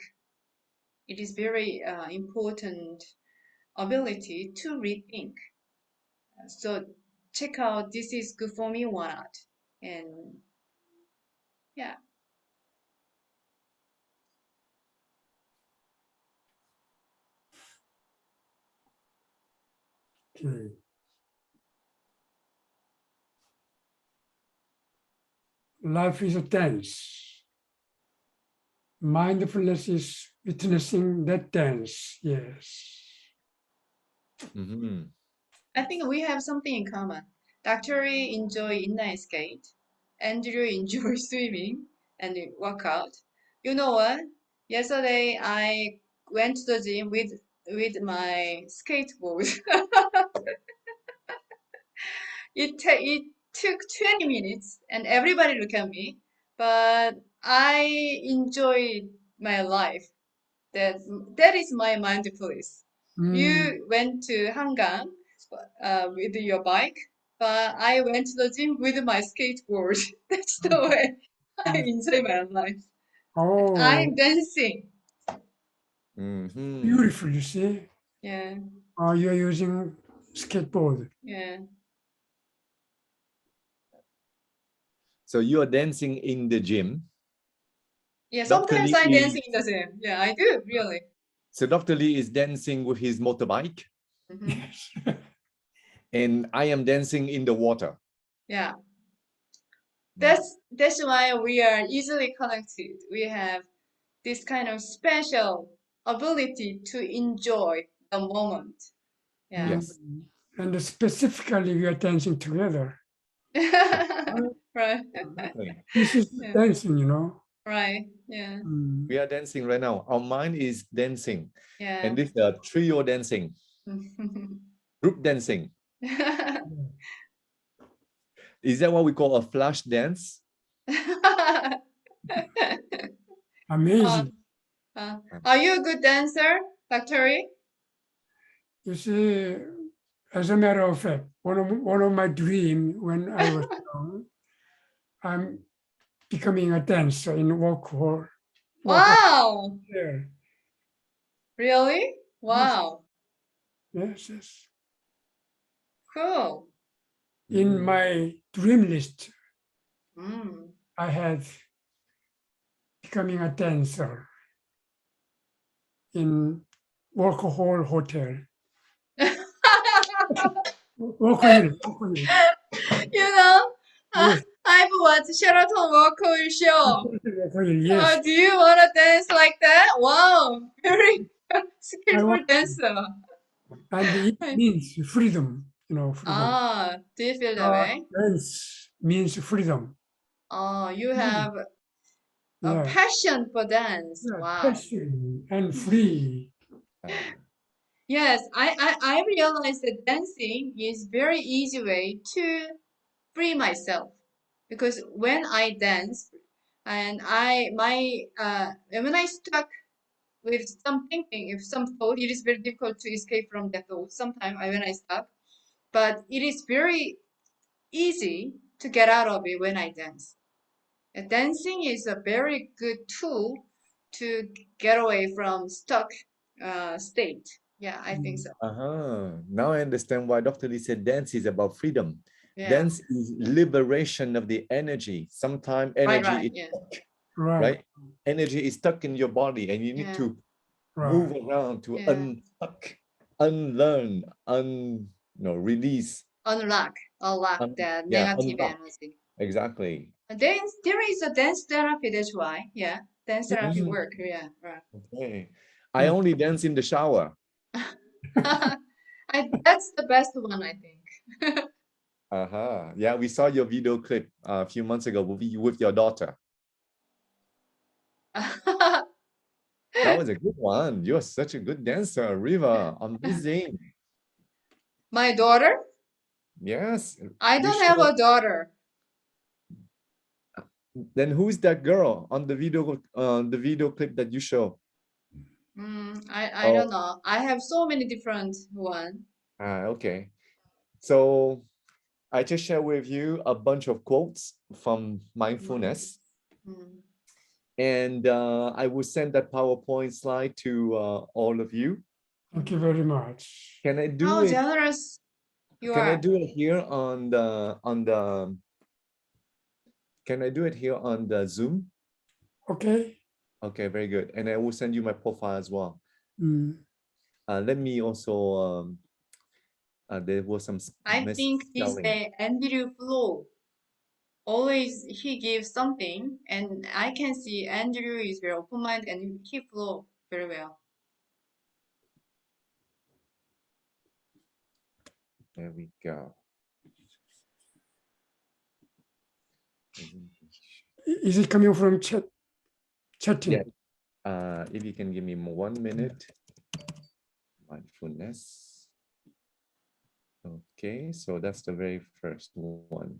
S2: It is very important ability to rethink. So check out, this is good for me or not, and yeah.
S1: Okay. Life is a dance. Mindfulness is witnessing that dance. Yes.
S2: I think we have something in common. Dr. Lee enjoy inline skate. Andrew enjoy swimming and workout. You know what? Yesterday I went to the gym with my skateboard. It took 20 minutes and everybody look at me, but I enjoy my life. That is my mindfulness. You went to Hangang with your bike, but I went to the gym with my skateboard. That's the way I enjoy my life.
S1: Oh,
S2: I'm dancing.
S3: Mhm.
S1: beautiful, you see.
S2: Yeah,
S1: You're using skateboard.
S2: yeah.
S3: So you are dancing in the gym.
S2: Yeah,
S3: Dr.
S2: sometimes
S3: Lee
S2: I
S3: is,
S2: dancing in the gym. Yeah, I do, really.
S3: so Dr. Lee is dancing with his motorbike,
S2: Mhm.
S3: and I am dancing in the water.
S2: Yeah. That's why we are easily connected. We have this kind of special ability to enjoy the moment. Yeah.
S3: Yes.
S1: And specifically, we are dancing together.
S2: Right.
S3: Exactly.
S1: This is
S2: Yeah.
S1: dancing, you know.
S2: Right. Yeah.
S3: We are dancing right now. Our mind is dancing.
S2: Yeah.
S3: And this is a trio dancing, group dancing. Is that what we call a flash dance?
S1: Amazing.
S2: Are you a good dancer, Dr. Lee?
S1: You see, as a matter of fact, one of my dreams when I was young, I'm becoming a dancer in walk
S2: Wow.
S1: there.
S2: Really?
S1: Yes,
S2: Wow.
S1: yes, yes.
S2: Cool.
S1: In my dream list,
S2: Mm.
S1: I had becoming a dancer in Walker Hall Hotel. Walker Hill, Walker Hill.
S2: You know,
S1: Yes,
S2: I've watched Sheraton Walker show.
S1: Walker Hill, yes.
S2: Do you want to dance like that? Wow, very
S1: I
S2: skillful
S1: want,
S2: dancer.
S1: and it means freedom, you know, freedom.
S2: Do you feel that way?
S1: Dance means freedom.
S2: You have a
S1: Yeah,
S2: passion for dance.
S1: yeah,
S2: Wow.
S1: passion and free.
S2: Yes, I realized that dancing is very easy way to free myself because when I dance and when I stuck with some thinking, if some thought, it is very difficult to escape from that thought. Sometimes when I stuck, but it is very easy to get out of it when I dance. Dancing is a very good tool to get away from stuck state. Yeah, I think so.
S3: Now I understand why Dr. Lee said dance is about freedom.
S2: Yeah,
S3: Dance is liberation of the energy. Sometimes
S2: right,
S3: energy
S2: right.
S3: is
S2: Yeah,
S3: stuck,
S1: Right,
S3: right? Energy is stuck in your body and you need
S2: yeah,
S3: to
S1: right.
S3: move around to
S2: yeah.
S3: unstuck, unlearn, release.
S2: Unlock that negative
S3: Unlock.
S2: energy.
S3: Exactly.
S2: There is a dance therapy. That's why. Yeah, dance therapy
S3: Mm,
S2: work. Yeah, right.
S3: okay. I only dance in the shower.
S2: That's the best one, I think.
S3: Yeah, we saw your video clip a few months ago with your daughter. That was a good one. You're such a good dancer, Riva. Amazing.
S2: My daughter?
S3: Yes.
S2: I
S3: You
S2: don't have
S3: show.
S2: a daughter.
S3: Then who's that girl on the video clip that you show?
S2: I don't
S3: Oh,
S2: know. I have so many different one.
S3: okay. So I just share with you a bunch of quotes from mindfulness,
S2: Mm.
S3: and I will send that PowerPoint slide to all of you.
S1: Thank you very much.
S3: Can I do
S2: How
S3: it?
S2: generous you
S3: Can I
S2: are.
S3: do it here on the? Can I do it here on the Zoom?
S1: Okay.
S3: Okay, very good. And I will send you my profile as well.
S1: Mm.
S3: Let me also. There was some
S2: I think this
S3: misspelling.
S2: day Andrew flow. Always he gives something, and I can see Andrew is very open-minded and he flow very well.
S3: There we go.
S1: Is it coming from chatting?
S3: Yeah. If you can give me 1 minute. Mindfulness. Okay, so that's the very first one.